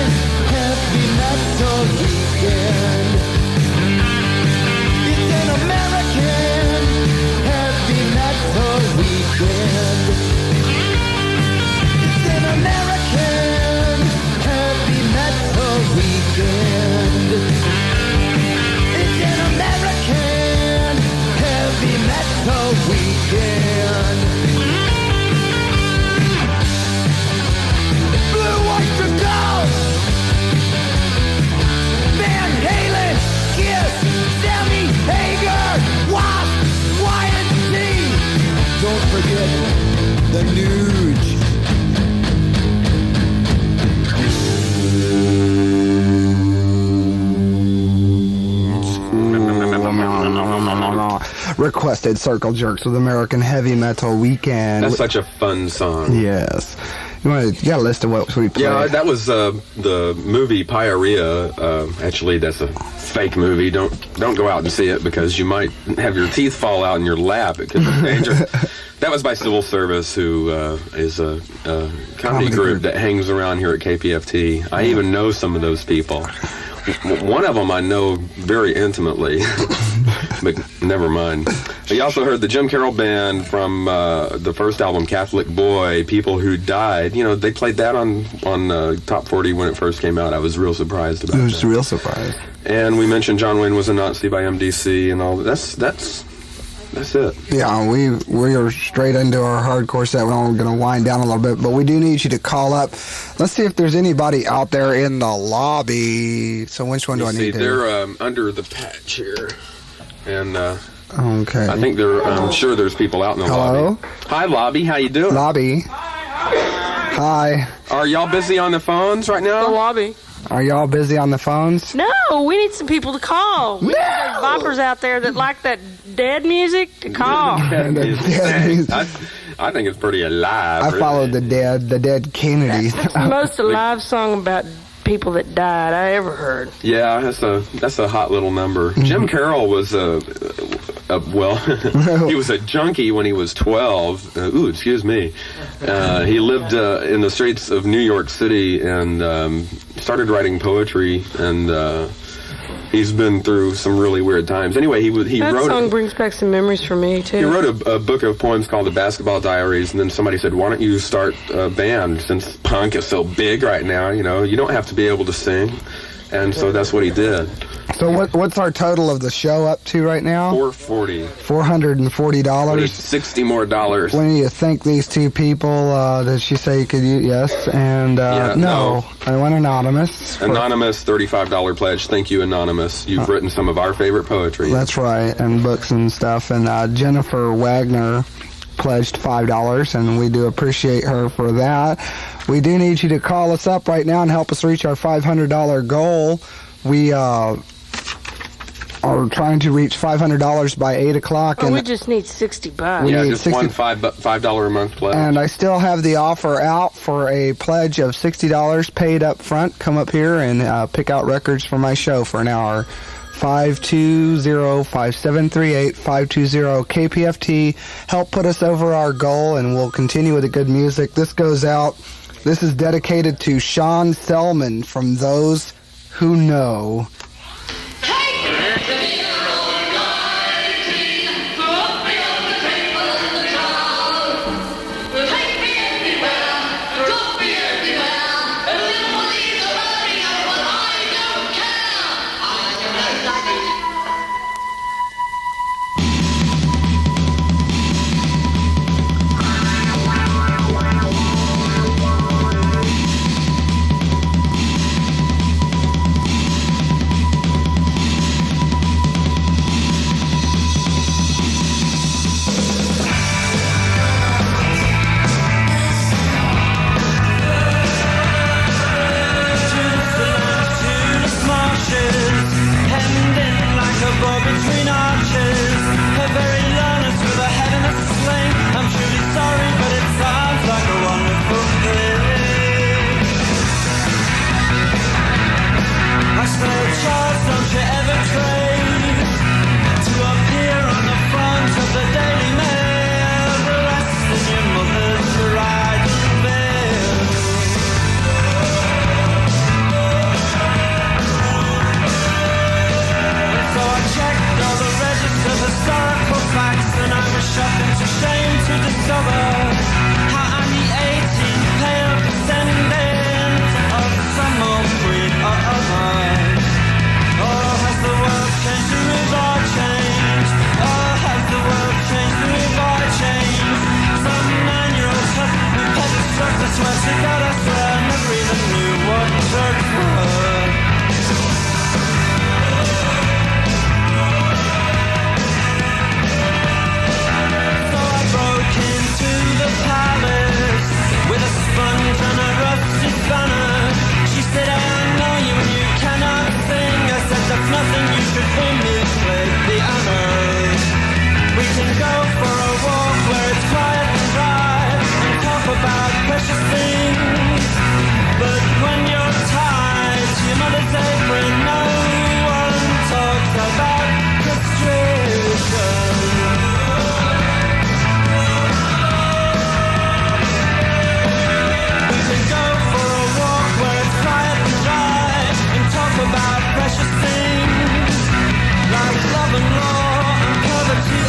heavy metal weekend. It's an American heavy metal weekend. It's an American heavy metal weekend. It's an American heavy metal weekend. Blue Oyster Cult, Van Halen, Kiss, Sammy Hagar, Wasp, Y&T. Don't forget the Nuge. Requested Circle Jerks with American Heavy Metal Weekend. That's such a fun song. Yes. You got a list of what we played? Yeah, that was the movie Pyorrhea. Actually, that's a fake movie. Don't go out and see it because you might have your teeth fall out in your lap. It could be dangerous. That was by Civil Service, who is a comedy group that hangs around here at KPFT. I even know some of those people. One of them I know very intimately, but never mind. You also heard the Jim Carroll Band from the first album, Catholic Boy, People Who Died. You know, they played that on Top 40 when it first came out. I was real surprised about that. I was real surprised. And we mentioned John Wayne Was a Nazi by MDC and all that. That's it. Yeah, we are straight into our hardcore set. We're going to wind down a little bit, but we do need you to call up. Let's see if there's anybody out there in the lobby. So which one do I need to? They're under the patch here. And okay. I think I'm sure there's people out in the lobby. Hi, lobby. How you doing? Lobby. Hi. Are y'all busy on the phones right now? The lobby. Are y'all busy on the phones? No, we need some people to call. We need those boppers out there that like that dead music to call. Dead music. I think it's pretty alive. I followed the dead Kennedys. That's the most alive song about people that died I ever heard. Yeah, that's a hot little number. Jim Carroll was he was a junkie when he was 12. Excuse me. He lived in the streets of New York City and started writing poetry, and he's been through some really weird times. Anyway, he wrote... That song brings back some memories for me, too. He wrote a book of poems called The Basketball Diaries, and then somebody said, why don't you start a band? Since punk is so big right now, you know, you don't have to be able to sing. And so that's what he did. So what's our total of the show up to right now? $440. $440. $60 more dollars. When you thank these two people, did she say you could use yes? And no. I went anonymous. Anonymous, $35 pledge. Thank you, Anonymous. You've written some of our favorite poetry. That's right, and books and stuff. And Jennifer Wagner pledged $5, and we do appreciate her for that. We do need you to call us up right now and help us reach our $500 goal. We are trying to reach $500 by 8 o'clock. Oh, and we just need $60. Yeah, just one $5 a month pledge. And I still have the offer out for a pledge of $60 paid up front. Come up here and pick out records for my show for an hour. 520-5738, 520 KPFT. Help put us over our goal, and we'll continue with the good music. This goes out. This is dedicated to Sean Selman from Those Who Know. Precious things like love and law and poverty.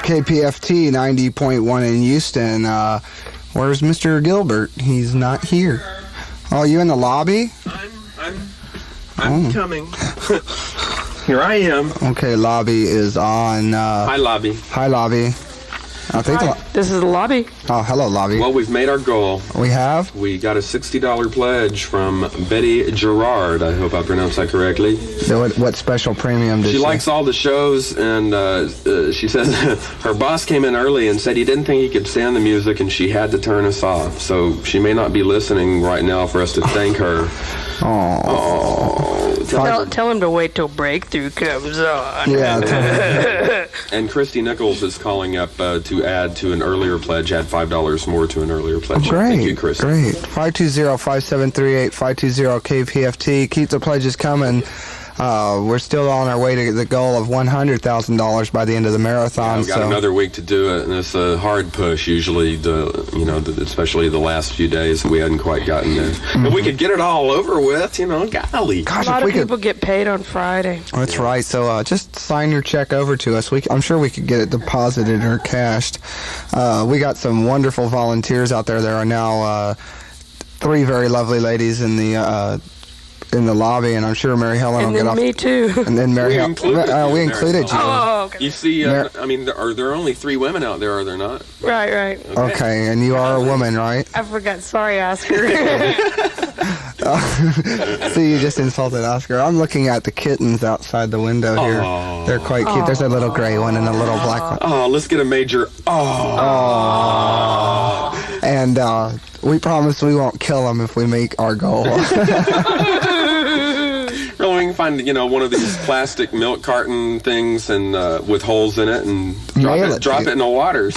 KPFT 90.1 in Houston. Where's Mr. Gilbert? He's not here. Oh, you in the lobby? I'm coming. Here I am. Okay, lobby is on. Hi, lobby. Hi, lobby. I think This is the lobby. Oh, hello, lobby. Well, we've made our goal. We have? We got a $60 pledge from Betty Gerard. I hope I pronounced that correctly. So what special premium did She likes all the shows, and she says her boss came in early and said he didn't think he could stand the music, and she had to turn us off. So she may not be listening right now for us to thank her. Tell him to wait till Breakthrough comes on. Yeah. And Christy Nichols is calling up to add to an earlier pledge, add $5 more to an earlier pledge. Great. Thank you, Christy. Great. 520-5738, 520-KPFT. Keep the pledges coming. We're still on our way to the goal of $100,000 by the end of the marathon. We've got another week to do it, and it's a hard push usually, especially the last few days. We hadn't quite gotten there. But we could get it all over with, golly. Gosh, a lot of people get paid on Friday. That's right. So just sign your check over to us. I'm sure we could get it deposited or cashed. We got some wonderful volunteers out there. There are now 3 very lovely ladies in the lobby, and I'm sure Mary Helen will get off. And me too. And then Mary Helen. We included you. Oh, okay. You see, are there only 3 women out there, are there not? Right. Okay, and you are a woman, right? I forgot. Sorry, Oscar. See, you just insulted Oscar. I'm looking at the kittens outside the window here. Aww. They're quite cute. There's a little gray one and a little black one. Oh, let's get a major And we promise we won't kill them if we make our goal. Well, we can find, one of these plastic milk carton things and with holes in it and drop it in the water.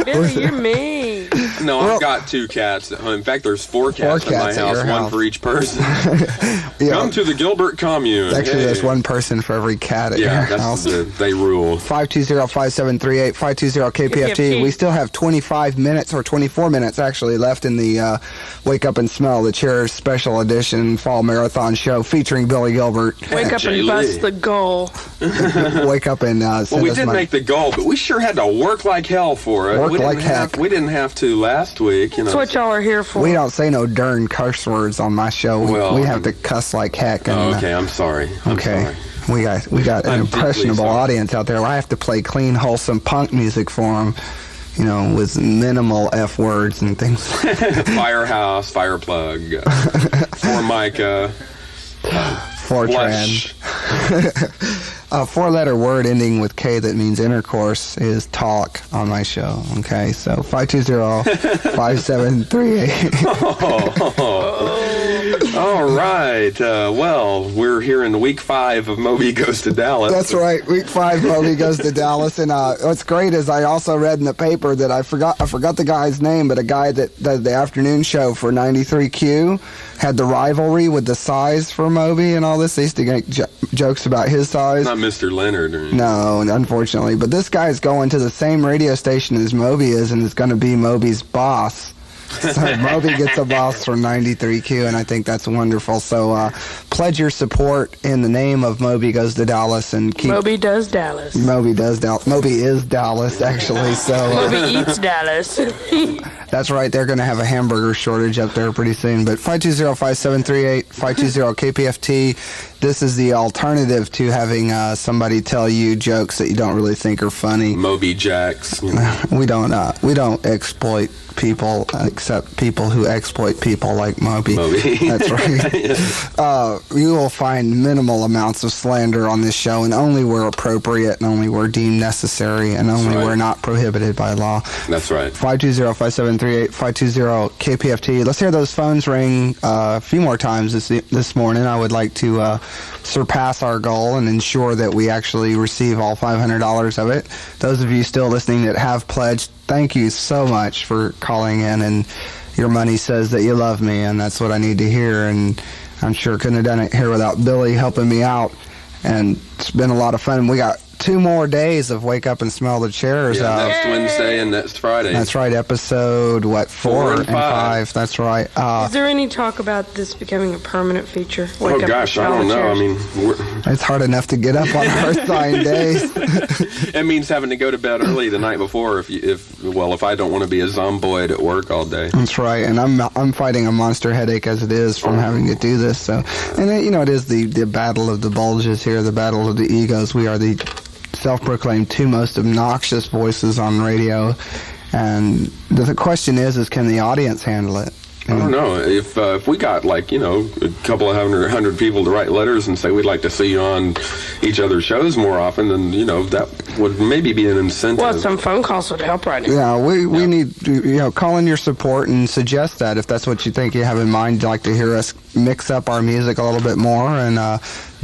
Billy, you're mean. No, I've got 2 cats at home. In fact, there's 4 cats in my house, one for each person. Come to the Gilbert commune. Actually, there's one person for every cat at your house. They rule. 520-5738, 520-KPFT. We still have 25 minutes, or 24 minutes actually, left in the Wake Up and Smell the Cheers Special Edition Fall Marathon Show featuring Billy Gilbert. Wake up and bust the goal. Wake up and well, we did make the goal, but we sure had to work like hell for it. We didn't have to last week. That's what y'all are here for. We don't say no darn curse words on my show. We have to cuss like heck. And, okay, I'm sorry. Sorry. We got an impressionable audience out there. I have to play clean, wholesome punk music for them. With minimal F words and things. Firehouse, Fireplug, Formica, Fortran. A 4-letter word ending with K that means intercourse is talk on my show. Okay, so 520-5738. All right. Well, we're here in week 5 of Moby Goes to Dallas. That's right. Week 5, Moby Goes to Dallas. And what's great is I also read in the paper that I forgot the guy's name, but a guy that does the afternoon show for 93Q had the rivalry with the size for Moby and all this. They used to make jokes about his size. Not Mr. Leonard or anything. No, unfortunately. But this guy's going to the same radio station as Moby is and is going to be Moby's boss. So Moby gets a boss from 93Q, and I think that's wonderful. So pledge your support in the name of Moby Goes to Dallas and keep. Moby does Dallas. Moby does Dallas. Moby is Dallas, actually. So Moby eats Dallas. That's right. They're going to have a hamburger shortage up there pretty soon. But 520-5738, 520-KPFT. This is the alternative to having somebody tell you jokes that you don't really think are funny. Moby Jacks. We don't exploit people except people who exploit people like Moby. That's right. You will find minimal amounts of slander on this show, and only where appropriate, and only where deemed necessary, and only where not prohibited by law. That's right. 520-5738, 520-KPFT. Let's hear those phones ring a few more times this morning. I would like to surpass our goal and ensure that we actually receive all $500 of it. Those of you still listening that have pledged, thank you so much for calling in, and your money says that you love me, and that's what I need to hear, and I'm sure couldn't have done it here without Billy helping me out, and it's been a lot of fun. We got 2 more days of Wake Up and Smell the Chairs. Next Wednesday and next Friday. That's right, episode, 4 and 5. That's right. Is there any talk about this becoming a permanent feature? Oh, gosh, I don't know. I mean, it's hard enough to get up on our sign days. It means having to go to bed early the night before if I don't want to be a zomboid at work all day. That's right, and I'm fighting a monster headache as it is from having to do this. So, and it is the battle of the bulges here, the battle of the egos. We are the self-proclaimed 2 most obnoxious voices on radio, and the question is can the audience handle it? I don't know. If we got a couple of hundred people to write letters and say we'd like to see you on each other's shows more often, then that would maybe be an incentive. Well, some phone calls would help right now. Yeah, we need to call in your support and suggest that if that's what you think you have in mind. You'd like to hear us mix up our music a little bit more and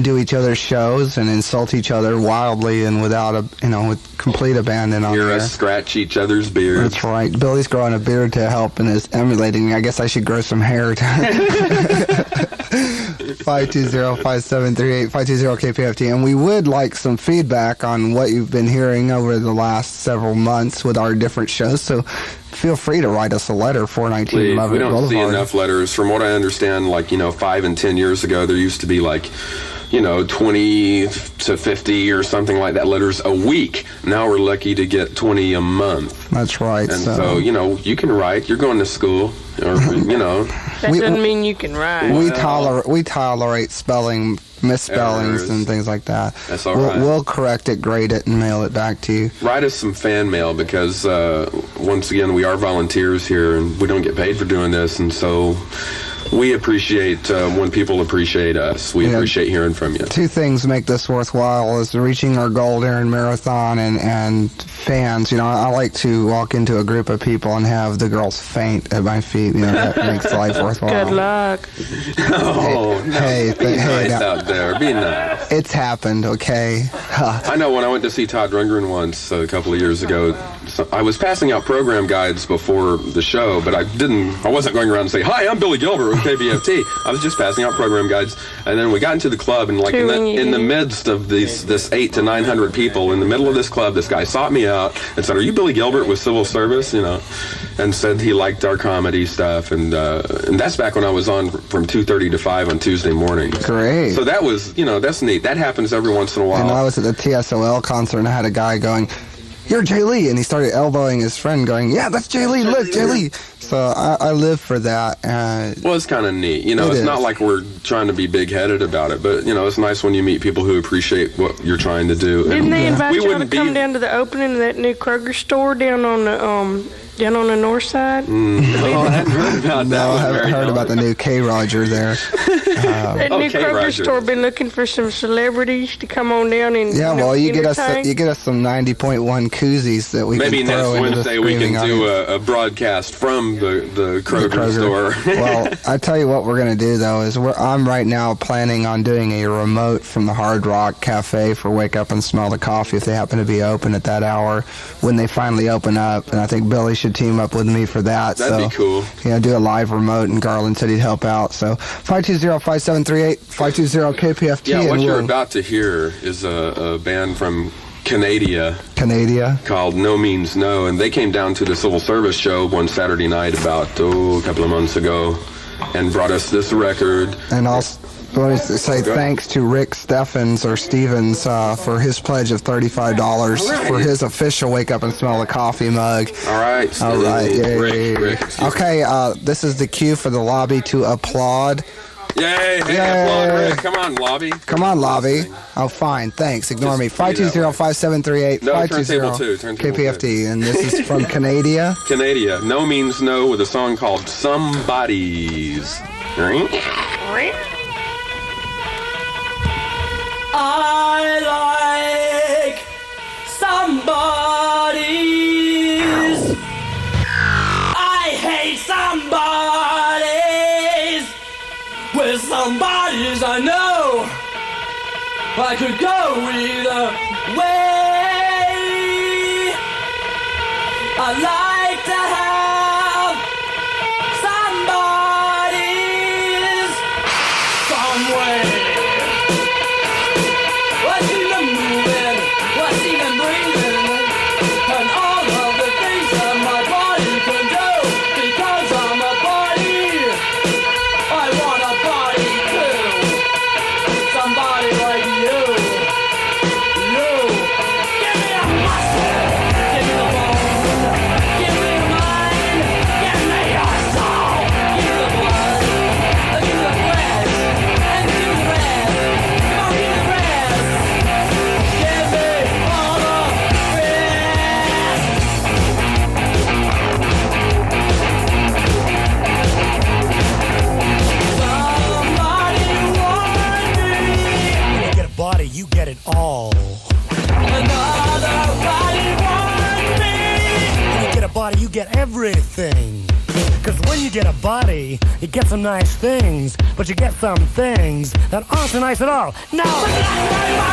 do each other's shows and insult each other wildly and without with complete abandon on hear us scratch each other's beards. That's right. Billy's growing a beard to help and is emulating me. I guess I should grow some hair. 520-5738, 520-KPFT. And we would like some feedback on what you've been hearing over the last several months with our different shows. So feel free to write us a letter, 419 Leavitt Boulevard. We don't see enough letters. From what I understand, 5 and 10 years ago, there used to be 20 to 50 or something like that letters a week. Now we're lucky to get 20 a month. That's right. And so you can write. You're going to school, or That doesn't mean you can write. We tolerate spelling misspellings and things like that. That's all right. We'll correct it, grade it, and mail it back to you. Write us some fan mail because once again we are volunteers here and we don't get paid for doing this, and so we appreciate when people appreciate us. We appreciate hearing from you. 2 things make this worthwhile is reaching our goal during marathon and fans. I like to walk into a group of people and have the girls faint at my feet. That makes life worthwhile. Good luck. Be nice out there. Be nice. It's happened, okay? I know when I went to see Todd Rundgren once a couple of years ago, I was passing out program guides before the show, but I wasn't going around and say, "Hi, I'm Billy Gilbert with KPFT." I was just passing out program guides, and then we got into the club, and in the midst of this 800 to 900 people, in the middle of this club, this guy sought me out and said, "Are you Billy Gilbert with Civil Service?" And said he liked our comedy stuff, and that's back when I was on from 2:30 to 5 on Tuesday mornings. Great. So that was, that's neat. That happens every once in a while. And I was at the TSOL concert, and I had a guy going, "You're Jay Lee," and he started elbowing his friend, going, "Yeah, that's Jay Lee. Look, Jay Lee." So I live for that. Well, it's kind of neat. It's not like we're trying to be big-headed about it, but it's nice when you meet people who appreciate what you're trying to do. Didn't they invite you to come down to the opening of that new Kroger store down on the north side? No, I hadn't heard about that. No, I haven't heard about the new K. Roger there. That new Kroger store been looking for some celebrities to come on down and you get us some 90.1 koozies that we maybe can throw next into Wednesday the we can audience. do a broadcast from the Kroger store. Well, I tell you what we're going to do though is I'm right now planning on doing a remote from the Hard Rock Cafe for Wake Up and Smell the Coffee if they happen to be open at that hour when they finally open up, and I think Billy should team up with me for that. That'd be cool. Do a live remote, and Garland said he'd help out. So 520-5738, 520-KPFT. Yeah, what you're about to hear is a band from Canada called No Means No, and they came down to the Civil Service show one Saturday night about a couple of months ago and brought us this record. And also I want to say thanks to Rick Stevens for his pledge of $35 for his official Wake Up and Smell the Coffee mug. All right. Yay. Rick. Okay, this is the cue for the lobby to applaud. Yay! Applaud Rick. Come on, lobby. Come on, lobby. Oh, fine. Thanks. Ignore me. 520-5738. No, turntable 2. KPFT. And this is from Canada. Canada. No Means No with a song called Somebody's. I like somebody's. I hate somebody's. With somebody's I know I could go either way. I like to have somebody's some way. What do you moving? What you get a body, you get some nice things, but you get some things that aren't so nice at all. No!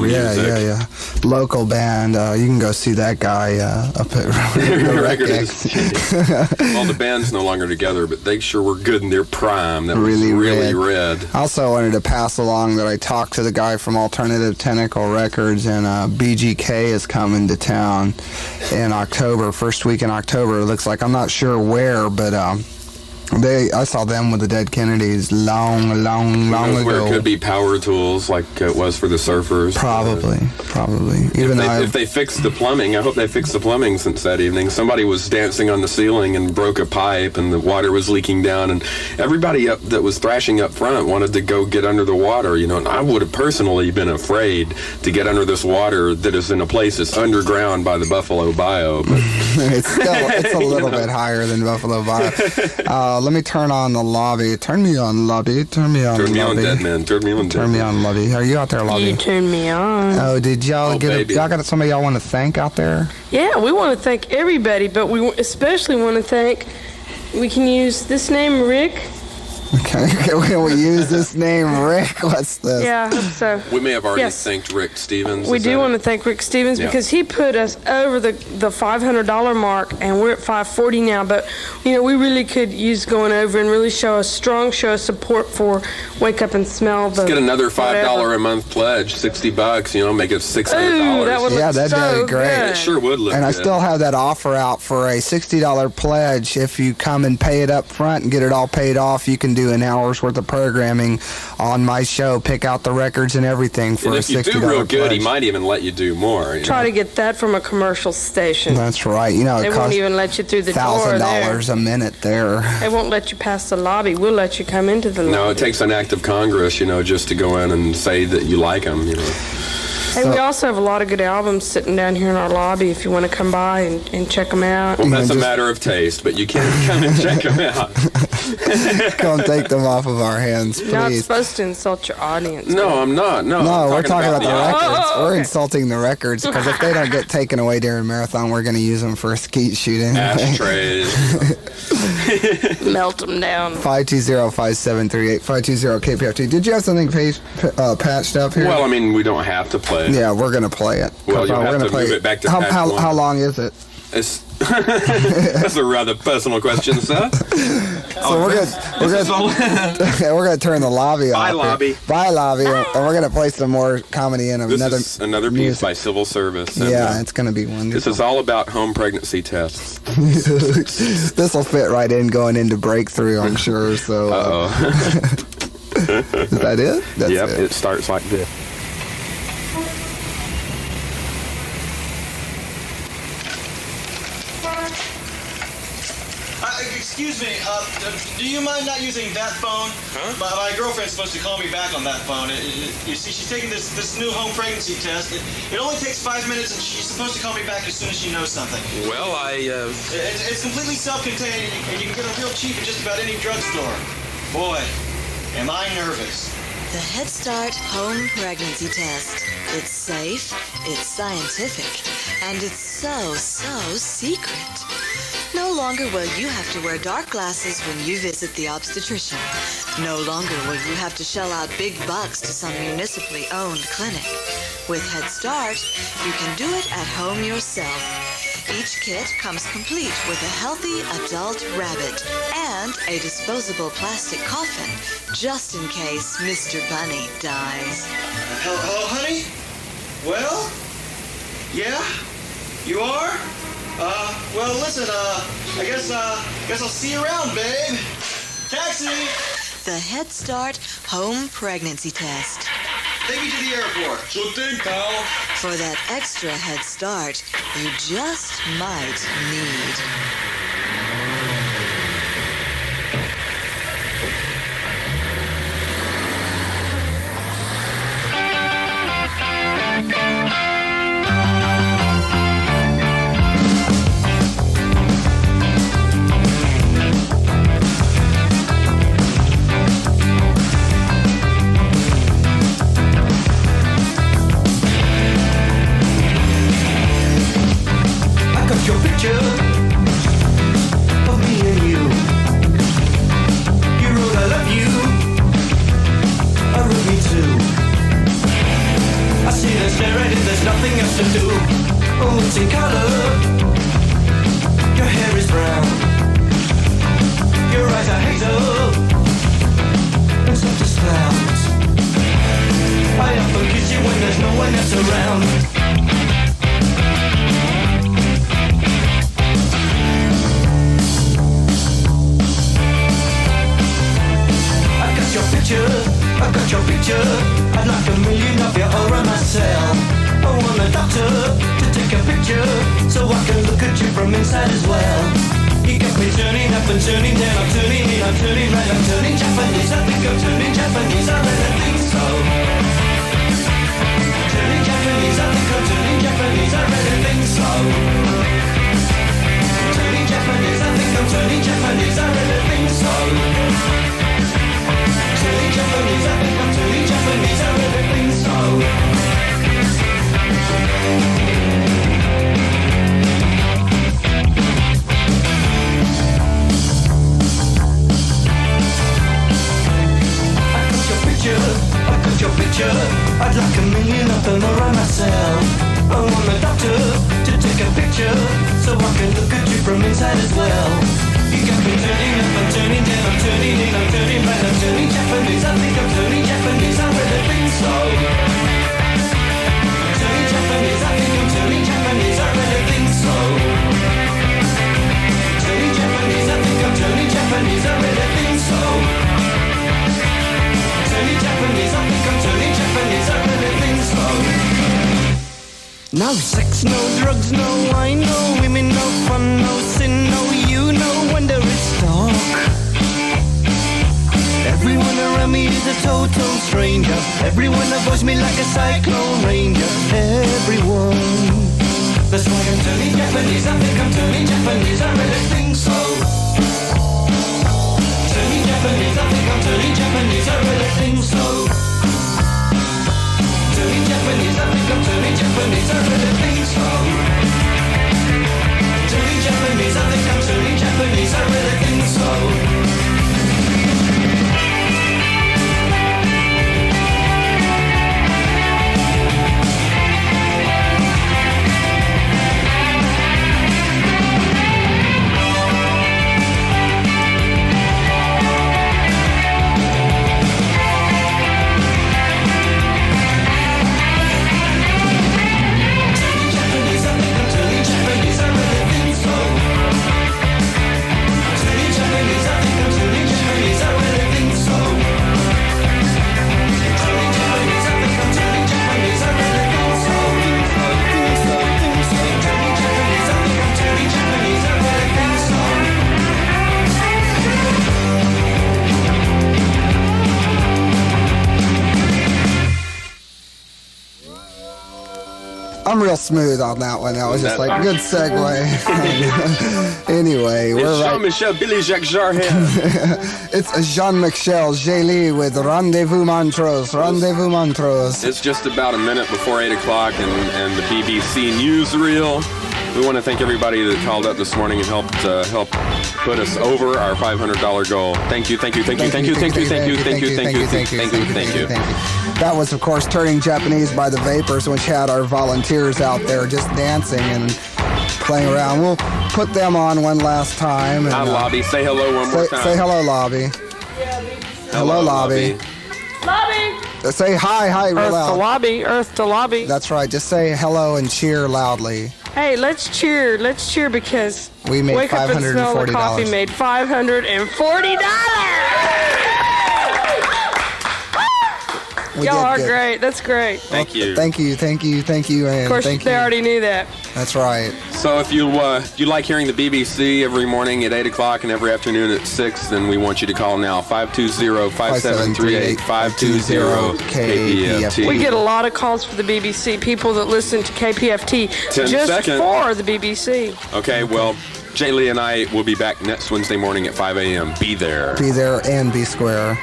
music. Yeah. Local band. You can go see that guy up at The record is well, the band's no longer together, but they sure were good in their prime. That was really red. I also wanted to pass along that I talked to the guy from Alternative Tentacle Records, and BGK is coming to town in October, first week in October. It looks like. I'm not sure where, but I saw them with the Dead Kennedys long ago. Where it could be Power Tools, like it was for the Surfers. Probably. Even if they fixed the plumbing, I hope they fixed the plumbing since that evening. Somebody was dancing on the ceiling and broke a pipe, and the water was leaking down, and everybody that was thrashing up front wanted to go get under the water, you know. And I would have personally been afraid to get under this water that is in a place that's underground by the Buffalo Bayou. But it's a little bit higher than Buffalo Bayou. Let me turn on the lobby. Turn me on, lobby. Turn me on, dead man. Turn me on, lobby. Are you out there, lobby? You turned me on. Oh, did y'all y'all got somebody y'all want to thank out there? Yeah, we want to thank everybody, but we especially want to thank. We can use this name, Rick. Can we use this name, Rick? What's this? Yeah, I hope so. We may have already thanked Rick Stevens. We do want to thank Rick Stevens because he put us over the $500 mark, and we're at $540 now. But we really could use going over and really show a strong show of support for Wake Up and Smell. Let's get another $5 a month pledge, $60. Make it $600. That would look that'd be great. Good. It sure would look. And good. I still have that offer out for a $60 pledge. If you come and pay it up front and get it all paid off, you can do an hour's worth of programming on my show, pick out the records and everything for and a if you $60 do real good, pledge. he might even let you do more. Try to get that from a commercial station. That's right. It they won't even let you through the door. $1,000 a minute there. They won't let you pass the lobby. We'll let you come into the lobby. No, it takes an act of Congress, just to go in and say that you like them. Hey, we also have a lot of good albums sitting down here in our lobby if you want to come by and check them out. Well, that's a matter of taste, but you can come and check them out. Come take them off of our hands, please. You're not supposed to insult your audience. No, I'm not. No, we're talking about the records. Oh, we're insulting the records because if they don't get taken away during Marathon, we're going to use them for a skeet shoot anyway. Ashtrays. Melt them down. 520-5738, 520-KPFT. Did you have something patched up here? Well, we don't have to play it. Yeah, we're going to play it. Well, you'll have to move it back to patch one. How long is it? That's a rather personal question, sir. So we're gonna turn the lobby off. Bye, lobby. And we're gonna play some more comedy in another piece by Civil Service. And, it's gonna be wonderful. This is all about home pregnancy tests. This will fit right in going into breakthrough, I'm sure. So. Is that it? That's it. It starts like this. Excuse me, do you mind not using that phone? Huh? My girlfriend's supposed to call me back on that phone. You see, she's taking this new home pregnancy test. It only takes 5 minutes, and she's supposed to call me back as soon as she knows something. Well, It's completely self-contained, and you can get it real cheap at just about any drugstore. Boy, am I nervous. The Head Start Home Pregnancy Test. It's safe, it's scientific, and it's so secret. No longer will you have to wear dark glasses when you visit the obstetrician. No longer will you have to shell out big bucks to some municipally owned clinic. With Head Start, you can do it at home yourself. Each kit comes complete with a healthy adult rabbit and a disposable plastic coffin, just in case Mr. Bunny dies. Hello, honey? Well? Yeah? You are? Well, listen, I guess I'll see you around, babe. Taxi! The Head Start Home Pregnancy Test. Take me to the airport. Sure thing, pal. For that extra head start you just might need. Your picture turning, then I'm turning in, I'm turning right, I'm turning Japanese. I think I'm turning Japanese, I really think so. Turning Japanese, I think I'm turning Japanese, I really think so. Turning Japanese, I think I'm turning Japanese, I really think so. Turning Japanese, I think I'm turning Japanese, I really think so. I got your picture, I'd like $1 million of them around myself. I want the doctor to take a picture so I can look at you from inside as well. You got me turning up, I'm turning down, I'm turning in, I'm turning right, I'm turning Japanese. I think I'm turning Japanese, I really think so. Turning Japanese, I think I'm turning Japanese, I really think so. Turning Japanese, I think I'm turning Japanese, I really think so. Turning Japanese, I think I'm turning Japanese, I really think so. No sex, no drugs, no wine, no women, no fun, no sin, no you, no wonder it's dark. Everyone around me is a total stranger. Everyone avoids me like a cyclone ranger. Everyone. That's why I'm turning Japanese, I think I'm turning Japanese, I really think so. Turning Japanese, I think I'm turning Japanese, I really think so. Turning Japanese, I think I'm turning Japanese, I really think so. Turning Japanese, I think I'm turning Japanese, I really think so. I'm real smooth on that one. That was just like good segue. Anyway, it's Jean-Michel Billy Jacques Jarre. It's Jean-Michel Jarre with Rendezvous Montrose. Rendezvous Montrose. It's just about a minute before 8 o'clock and the BBC newsreel. We want to thank everybody that called up this morning and helped put us over our $500 goal. Thank you. That was, of course, Turning Japanese by the Vapors, which had our volunteers out there just dancing and playing around. We'll put them on one last time. And, hi, Lobby. Say hello one more time. Say hello, Lobby. Hello, Lobby. Lobby! Say hi real loud. Earth to lobby. That's right. Just say hello and cheer loudly. Hey, let's cheer because we made Wake Up and Smell the Coffee made $540. Y'all are great. That's great. Thank you. Thank you. And of course, they already knew that. That's right. So if you like hearing the BBC every morning at 8 o'clock and every afternoon at 6, then we want you to call now, 520-5738, 520-KPFT. We get a lot of calls for the BBC, people that listen to KPFT for the BBC. Okay, well, Jay Lee and I will be back next Wednesday morning at 5 a.m. Be there. Be there and be square.